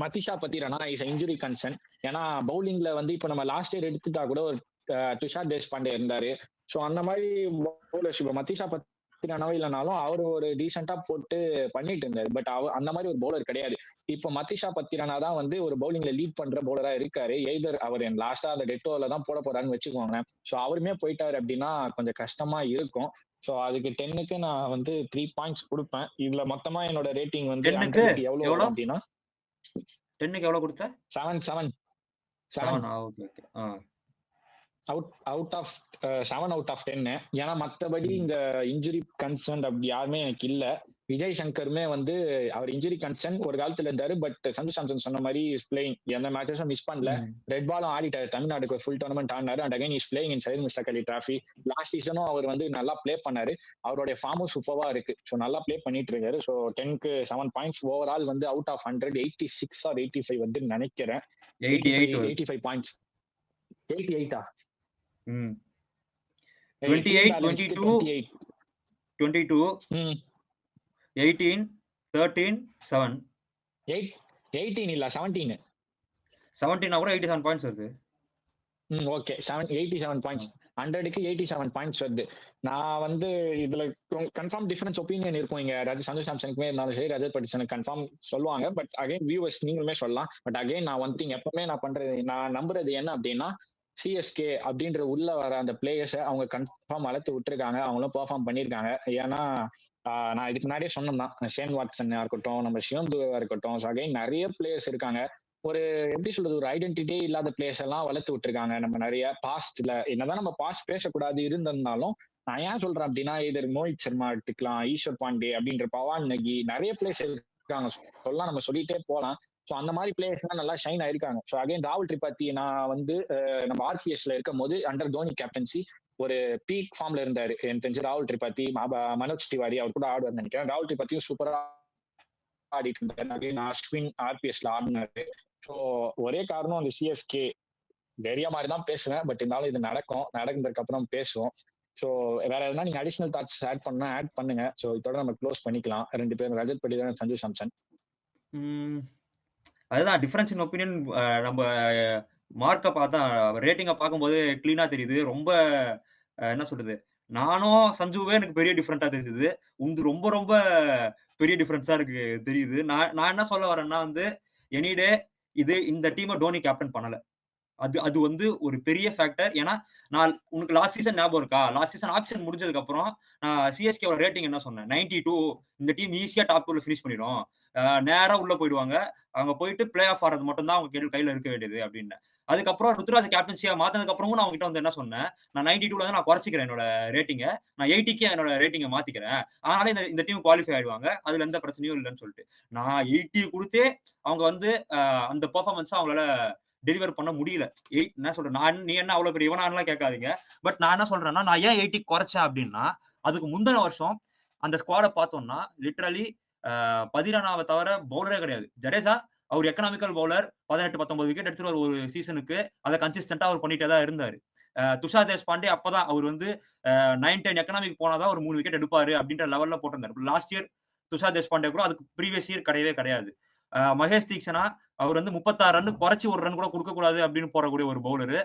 Matheesha Pathirana is injury concern. ஏன்னா பவுலிங்ல வந்து இப்போ நம்ம லாஸ்ட் இயர் எடுத்துட்டா கூட ஒரு துஷார் தேஷ்பாண்டே இருந்தாரு. ஸோ அந்த மாதிரி பவுலர்ஸ் இப்போ மதிஷா பத்திரனாவோ இல்லைனாலும் அவர் ஒரு டீசெண்டா போட்டு பண்ணிட்டு இருந்தாரு. பட் அந்த மாதிரி ஒரு பவுலர் கிடையாது. இப்போ மதிஷா பத்திரனா தான் வந்து ஒரு பவுலிங்ல லீட் பண்ற பவுலரா இருக்காரு. எய்தர் அவர் லாஸ்டா அந்த டெட் ஓவர்ல தான் போட போறான்னு வச்சுக்கோங்க. ஸோ அவருமே போயிட்டாரு அப்படின்னா கொஞ்சம் கஷ்டமா இருக்கும். ஸோ அதுக்கு 10க்கு நான் வந்து 3 பாயிண்ட்ஸ் கொடுப்பேன். இதுல மொத்தமா என்னோட ரேட்டிங் வந்து 10க்கு எவ்வளவு அப்படின்னா 10க்கு எவ்வளவு கொடுத்த? 7 okay okay. Out of 7 out of 10. ஏன்னா மற்றபடி இந்த இன்ஜுரி கன்சர்ன் அப்படி யாருமே எனக்கு இல்ல. விஜய் சங்கருமே வந்து அவர் இன்ஜுரி கன்சர்ன் ஒரு காலத்துல இருந்தாரு. பட் சஞ்சு சாம்சன் சொன்ன மாதிரி இஸ் பிளேயிங், எந்த மேட்சஸும் மிஸ் பண்ணல. ரெட் பாலும் ஆடிட்டாரு, தமிழ்நாடுக்கு ஃபுல் டோர்னமெண்ட் ஆடினாரு. And again is playing in Syed Mushtaq Ali trophy. Last சீசனும் அவர் வந்து நல்லா பிளே பண்ணாரு. அவருடைய ஃபார்மும் சூப்பரா இருக்கு. ஸோ நல்லா பிளே பண்ணிட்டு இருக்காரு. ஸோ 10க்கு 7 பாயிண்ட்ஸ். ஓவரால் வந்து அவுட் ஆஃப் 100 86 ஆர் 85 வந்து நினைக்கிறேன். 85 பாயிண்ட்ஸ். 88 28 22 22 18 13 7 18 இல்ல 17 கூட 87 பாயிண்ட்ஸ் வருது. Okay 87 points. 100க்கு 87 பாயிண்ட்ஸ் வருது. நான் வந்து இதுல கன்ஃபார்ம் டிஃபரன்ஸ் ஒப்பீனியன் இருக்கும். இங்க சஞ்சு சாம்சனுக்குமே இருந்தாலும் சரி, ரஜத் பட்டிசனுக்கு கன்ஃபார்ம் சொல்லுவாங்க. பட் அகைன் வியூவர்ஸ் நீங்களுமே சொல்லலாம். பட் அகைன் நான் ஒன் திங் எப்பவுமே நான் நம்புறது என்ன அப்படின்னா, சிஎஸ்கே அப்படின்ற உள்ள வர அந்த பிளேயர்ஸை அவங்க கன்ஃபார்ம் வளர்த்து விட்டுருக்காங்க. அவங்களும் பெர்ஃபார்ம் பண்ணியிருக்காங்க. ஏன்னா நான் இதுக்கு முன்னாடியே சொன்னேன், ஷேன் வாட்சனா இருக்கட்டும், நம்ம சிவம் துவா இருக்கட்டும், ஸோ அகைன் நிறைய பிளேயர்ஸ் இருக்காங்க. ஒரு எப்படி சொல்றது, ஒரு ஐடென்டிட்டியே இல்லாத பிளேயர்ஸ் எல்லாம் வளர்த்து விட்டுருக்காங்க. நம்ம நிறைய பாஸ்ட்ல என்னதான் நம்ம பாஸ்ட் பேசக்கூடாது இருந்திருந்தாலும், நான் ஏன் சொல்றேன் அப்படின்னா, இதர் மோஹித் சர்மா எடுத்துக்கலாம், ஈஸ்வர் பாண்டே அப்படின்ற பவான் நகி, நிறைய பிளேயர்ஸ் இருக்காங்க. சொல்லலாம், நம்ம சொல்லிட்டே போலாம். ஸோ அந்த மாதிரி பிளேயர்ஸ் எல்லாம் நல்லா ஷைன் ஆயிருக்காங்க. ஸோ அகைன் ராகுல் திரிபாத்தி நான் வந்து நம்ம ஆர்சிஎஸ்ல இருக்கும் போது அண்டர் தோனி கேப்டன்சி ஒரு பீக் ஃபார்ம்ல இருந்தாரு. எனக்கு தெரிஞ்சு ராகுல் திரிபாதி, மனோஜ் திவாரி அவர் கூட ஆடுவார்னு நினைக்கிறேன். ராகுல் திரிபாத்தியும் சூப்பரா ஆடிட்டு இருந்தாரு. அகைன் அஸ்வின் ஆர்பிஎஸ்ல ஆடினாரு. ஸோ ஒரே காரணம் அந்த சிஎஸ்கே வெறியா மாதிரி தான் பேசுவேன். பட் இருந்தாலும் இது நடந்ததுக்கு அப்புறம் பேசுவோம். ஸோ வேற எதனா நீங்க அடிஷனல் தாட்ஸ் ஆட் பண்ணா ஆட் பண்ணுங்க. ஸோ இதோட நம்ம க்ளோஸ் பண்ணிக்கலாம். 2 பேரும் ரஜத் படிதான், சஞ்சு சாம்சன். அதுதான் டிஃபரன்ஸ் இன் ஒப்பீனியன். நம்ம மார்க்கை பார்த்தா ரேட்டிங்கை பார்க்கும்போது கிளீனா தெரியுது. ரொம்ப என்ன சொல்றது, நானும் சஞ்சுவே எனக்கு பெரிய டிஃபரெண்டா தெரிஞ்சது. உந்து ரொம்ப ரொம்ப பெரிய டிஃபரன்ஸா இருக்கு தெரியுது. நான் என்ன சொல்ல வரேன்னா வந்து எனிடே இந்த டீமை டோனி கேப்டன் பண்ணல. அது வந்து ஒரு பெரிய ஃபேக்டர். ஏன்னா நான் உனக்கு லாஸ்ட் சீசன் ஞாபகம் இருக்கா? லாஸ்ட் சீசன் ஆக்ஷன் முடிஞ்சதுக்கு அப்புறம் நான் சிஎஸ்கேவோட ரேட்டிங் என்ன சொன்னேன்? 92. இந்த டீம் ஈஸியா டாப் 2ல ஃபினிஷ் பண்ணிடும். நேரா உள்ள போயிடுவாங்க. அங்க போயிட்டு பிளே ஆஃப் ஆறது மட்டும் தான் அவங்க கையில இருக்க வேண்டியது அப்படின்னு. அதுக்கப்புறம் ருத்ராஜ் கேப்டன்சியா மாத்தினதுக்கு அப்புறமும் நான் அவங்ககிட்ட வந்து என்ன சொன்னேன்? நான் 92ல வந்து நான் குறைச்சிக்கிறேன் என்னோட ரேட்டிங்க. நான் 80க்கு என்னோட ரேட்டிங்கை மாத்திக்கிறேன். அதனால இந்த டீம் குவாலிஃபை ஆயிடுவாங்க. அதுல எந்த பிரச்சனையும் இல்லைன்னு சொல்லிட்டு நான் 80 கொடுத்தே அவங்க வந்து அந்த பெர்ஃபார்மன்ஸ் அவங்களால டெலிவர் பண்ண முடியல. என்ன சொல்றேன், நீ என்ன அவ்வளவு பெரிய இவனான்லாம் கேட்காதீங்க. பட் நான் என்ன சொல்றேன்னா, நான் ஏன் 80 குறைச்சேன் அப்படின்னா, அதுக்கு முந்தின வருஷம் அந்த ஸ்குவாட பார்த்தோம்னா லிட்டரலி 13 தவிர பவுலரே கிடையாது. ஜடேஜா அவர் எக்கனாமிக்கல் பவுலர் 18-19 விக்கெட் எடுத்துட்டு ஒரு சீசனுக்கு அதை கன்சிஸ்டன்டா அவர் பண்ணிட்டே தான் இருந்தாரு. துஷார் தேஷ்பாண்டே அப்பதான் அவர் வந்து 9-10 எக்கனாமிக் போனாதான் ஒரு 3 விக்கெட் எடுப்பாரு அப்படின்ற லெவல்ல போட்டிருந்தாரு. லாஸ்ட் இயர் துஷார் தேஷ்பாண்டே கூட அதுக்கு ப்ரீவியஸ் இயர் கிடையவே கிடையாது. மகேஷ் தீக்ஷனா அவர் வந்து 36 ரன் குறைச்சி ஒரு ரன் கூட கொடுக்க கூடாது அப்படின்னு போடக்கூடிய ஒரு பவுலரு.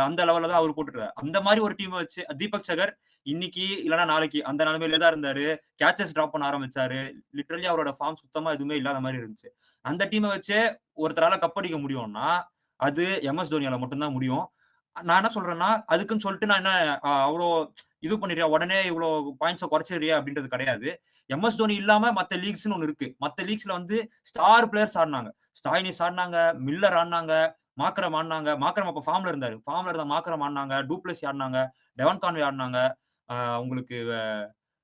அந்த லெவல்ல தான் அவர் போட்டுருக்காரு. அந்த மாதிரி ஒரு டீமை வச்சு தீபக் சகர் இன்னைக்கு இல்லைன்னா நாளைக்கு அந்த நிலைமையில தான் இருந்தாரு. கேச்சஸ் டிராப் பண்ண ஆரம்பிச்சாரு. லிட்டரலி அவரோட ஃபார்ம் சுத்தமா எதுவுமே இல்லாத மாதிரி இருந்துச்சு. அந்த டீமை வச்சு ஒருத்தரால கப்படிக்க முடியும்னா அது எம்எஸ் தோனியால மட்டும்தான் முடியும். நான் என்ன சொல்றேன்னா, அதுக்குன்னு சொல்லிட்டு நான் என்ன அவ்வளோ இது பண்ணிடுறியா, உடனே இவ்வளோ பாயிண்ட்ஸை குறைச்சிடுறியா அப்படின்றது கிடையாது. எம்எஸ் தோனி இல்லாம மத்த லீக்ஸ்னு ஒண்ணு இருக்கு. மத்த லீக்ஸ்ல வந்து ஸ்டார் பிளேயர்ஸ் ஆடினாங்க. ஸ்டாயினிஸ் ஆடினாங்க, மில்லர் ஆடினாங்க, மாக்ரம் ஆடினாங்க. மாக்ரம் அப்ப ஃபார்ம்ல இருந்தாரு. ஃபார்ம்ல இருந்த மாக்ரம் ஆடினாங்க, டூப்ளசி ஆடினாங்க, டெவான் கான்வே ஆடினாங்க. உங்களுக்கு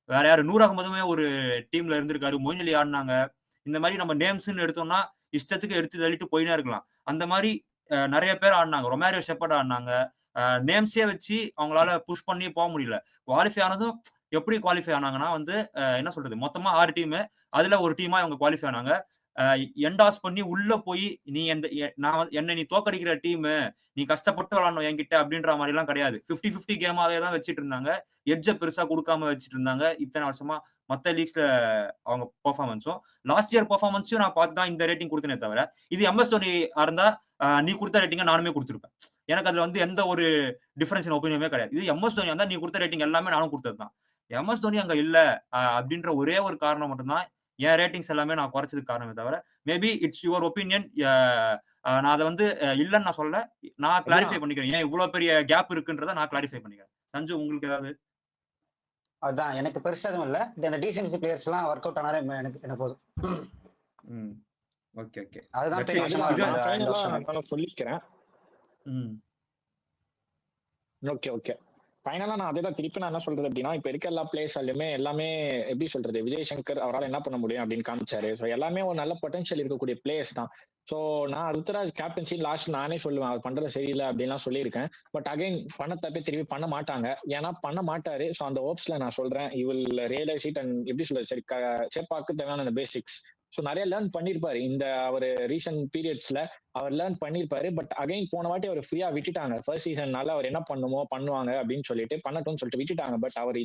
வேற யாரு, நூர் அகமதுமே ஒரு டீம்ல இருந்திருக்காரு. மொயின் அலி ஆடினாங்க. இந்த மாதிரி நம்ம நேம்ஸ்ன்னு எடுத்தோம்னா இஷ்டத்துக்கு எடுத்து தள்ளிட்டு போயினே இருக்கலாம். அந்த மாதிரி நிறைய பேர் ஆடினாங்க. ரொமாரியோ ஷெப்பர்ட் ஆடினாங்க. நேம்ஸே வச்சு அவங்களால புஷ் பண்ணி போக முடியல. குவாலிஃபை ஆனதும் எப்படி குவாலிஃபை ஆனாங்கன்னா வந்து என்ன சொல்றது, மொத்தமா 6 டீமு. அதுல ஒரு டீமா இவங்க குவாலிஃபை ஆனாங்க. என்டாஸ் பண்ணி உள்ள போய் நீ என்ன நீ தோக்கடிக்கிற டீமு, நீ கஷ்டப்பட்டு விளையாடணும் என்கிட்ட அப்படின்ற மாதிரி எல்லாம் கிடையாது. 50-50 கேமாவே தான் வச்சிட்டு இருந்தாங்க. எட்ஜ பெருசா கொடுக்காம வச்சிட்டு இருந்தாங்க இத்தனை வருஷமா. மத்த லீக்ஸ்ல அவங்க பெர்ஃபார்மன்ஸும் லாஸ்ட் இயர் பெர்ஃபார்மன்ஸையும் நான் பார்த்து தான் இந்த ரேட்டிங் கொடுத்தனே தவிர, இது எம்எஸ் தோனி இருந்தா நீ கொடுத்த ரேட்டிங்க நானுமே கொடுத்துருப்பேன். எனக்கு அதுல வந்து எந்த ஒரு டிஃபரன்ஸ் ஒப்பீனியமே கிடையாது. இது எம்எஸ் தோனி இருந்தா நீ கொடுத்த ரேட்டிங் எல்லாமே நானும் கொடுத்தது தான். எம்எஸ் தோனி அங்க இல்ல அப்படின்ற ஒரே ஒரு காரணம் மட்டும்தான் என் ரேட்டிங்ஸ் எல்லாமே நான் குறைச்சதுக்கு காரணமே தவிர, மேபி இட்ஸ் யுவர் ஒப்பீனியன். நான் அதை வந்து இல்லைன்னு நான் சொல்ல, நான் கிளாரிஃபை பண்ணிக்கிறேன். ஏன் இவ்வளவு பெரிய கேப் இருக்குன்றத நான் கிளாரிஃபை பண்ணிக்கிறேன். சஞ்சு உங்களுக்கு ஏதாவது? அதான் எனக்கு பெருசா எதுவும் இல்ல. இந்த டீசென்சி பிளேயர்ஸ் எல்லாம் ஒர்க் அவுட் ஆனாலே எனக்கு போதும். Okay okay. அதுதான் பெரிய விஷயமா நான் சொல்லிக்கிறேன். Okay okay. ஃபைனலா நான் அதே தான் திருப்பி நான் என்ன சொல்றது அப்படின்னா, இப்ப இருக்க எல்லா பிளேயர்ஸ்லயுமே எல்லாமே எப்படி சொல்றது, விஜய் சங்கர் அவரால் என்ன பண்ண முடியும் அப்படின்னு காமிச்சாரு. ஸோ எல்லாமே ஒரு நல்ல பொட்டன்ஷியல் இருக்கக்கூடிய பிளேயர்ஸ் தான். ஸோ நான் ருத்ராஜ் கேப்டன்சி லாஸ்ட் நானே சொல்லுவேன் அவர் பண்றது சரியில்லை அப்படின்லாம் சொல்லியிருக்கேன். பட் அகைன் பண்ண தப்பே திருப்பி பண்ண மாட்டாங்க. ஏன்னா பண்ண மாட்டாரு. ஸோ அந்த ஹோப்ஸ்ல நான் சொல்றேன் இவில் ரியலைஸ் இட். அண்ட் எப்படி சொல்றது, சரி சேப்பாக்கு தேவையான அந்த பேசிக்ஸ் ஸோ நிறைய லேர்ன் பண்ணியிருப்பாரு. இந்த அவர் ரீசன்ட் பீரியட்ஸ்ல அவர் லேர்ன் பண்ணியிருப்பாரு. பட் அகைன் போன வாட்டி அவர் ஃப்ரீயா விட்டுட்டாங்க. ஃபர்ஸ்ட் சீசன்னால அவர் என்ன பண்ணுவாங்க அப்படின்னு சொல்லிட்டு பண்ணட்டும்னு சொல்லிட்டு விட்டுட்டாங்க. பட் அவர்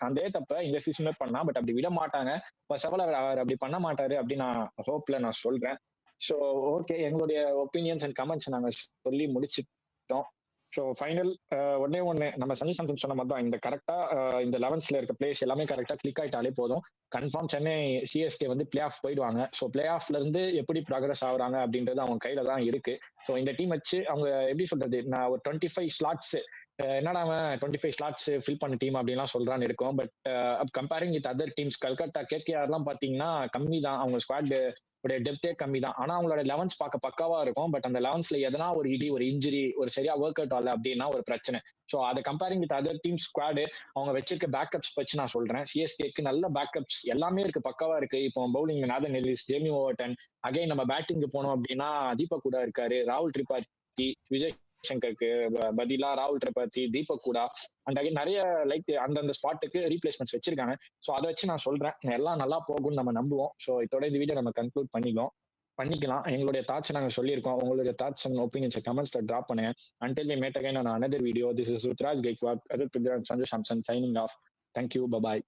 அதே தப்ப இந்த சீசனுமே பண்ணா. பட் அப்படி விட மாட்டாங்க. ஃபர்ஸ்ட் ஆஃப் ஆல் அவர் அப்படி பண்ண மாட்டாரு அப்படின்னு நான் ஹோப்ல நான் சொல்றேன். ஸோ ஓகே, எங்களுடைய ஒப்பீனியன்ஸ் அண்ட் கமெண்ட்ஸ் நாங்க சொல்லி முடிச்சுட்டோம். ஸோ ஃபைனல் ஒன்னே நம்ம சஞ்சு சாம்சன் சொன்ன மாதிரி தான், இந்த கரெக்டா இந்த 11ஸ்ல இருக்க பிளேஸ் எல்லாமே கரெக்டா கிளிக் ஆயிட்டாலே போதும். கன்ஃபார்ம் சென்னை சிஎஸ்கே வந்து பிளே ஆஃப் போயிடுவாங்க. ஸோ பிளே ஆஃப்ல இருந்து எப்படி ப்ராக்ரஸ் ஆகுறாங்க அப்படின்றது அவங்க கையில தான் இருக்கு. ஸோ இந்த டீம் வச்சு அவங்க எப்படி சொல்றது, நான் ஒரு 25 ஸ்லாட்ஸ் என்னடா 25 ஸ்லாட்ஸ் ஃபில் பண்ண டீம் அப்படின்லாம் சொல்றான்னு இருக்கும். But comparing with other teams, Kolkata கேகேஆர்லாம் பாத்தீங்கன்னா கம்மி தான். அவங்க ஸ்குவாட் டெப்தே கம்மி தான். ஆனா அவங்களோட 11s பார்க்க பக்காவா இருக்கும். பட் அந்த 11ஸ்ல எதனா ஒரு ஒரு இன்ஜுரி, ஒரு சரியா ஒர்க் அவுட் ஆகல அப்படின்னா ஒரு பிரச்சனை. ஸோ அதை comparing with other team squad, அவங்க வச்சிருக்க பேக்கப்ஸ் வச்சு நான் சொல்றேன், சிஎஸ்கேக்கு நல்ல பேக்கப்ஸ் எல்லாமே இருக்கு, பக்காவா இருக்கு. இப்போ bowling Nathan Ellis, Jamie Overton. Again நம்ம பேட்டிங்கு போனோம் அப்படின்னா தீபக் கூட இருக்காரு, ராகுல் திரிபாதி, விஜய் சங்கருக்கு பதிலா ராகுல் திரிபாதி, தீபக் கூடா அண்ட் அகைன் நிறைய லைக் அந்தந்த ஸ்பாட்டுக்கு ரீப்ளேஸ்மெண்ட்ஸ் வச்சிருக்காங்க. ஸோ அதை வச்சு நான் சொல்றேன் எல்லாம் நல்லா போகும்னு நம்ம நம்புவோம். ஸோ இதோட இந்த வீடியோ நம்ம கன்க்ளூட் பண்ணிக்கலாம். எங்களுடைய தாட்ஸ் நாங்க சொல்லியிருக்கோம். உங்களுடைய தாட்ஸ் அண்ட் ஒப்பீனியன்ஸ் கமெண்ட்ஸ்ல டிராப் பண்ணுங்க. Until we meet again on another video, this is Rutraj Gaikwad, Adit Pridyan, Sanju Samson signing off. Thank you. Bye bye.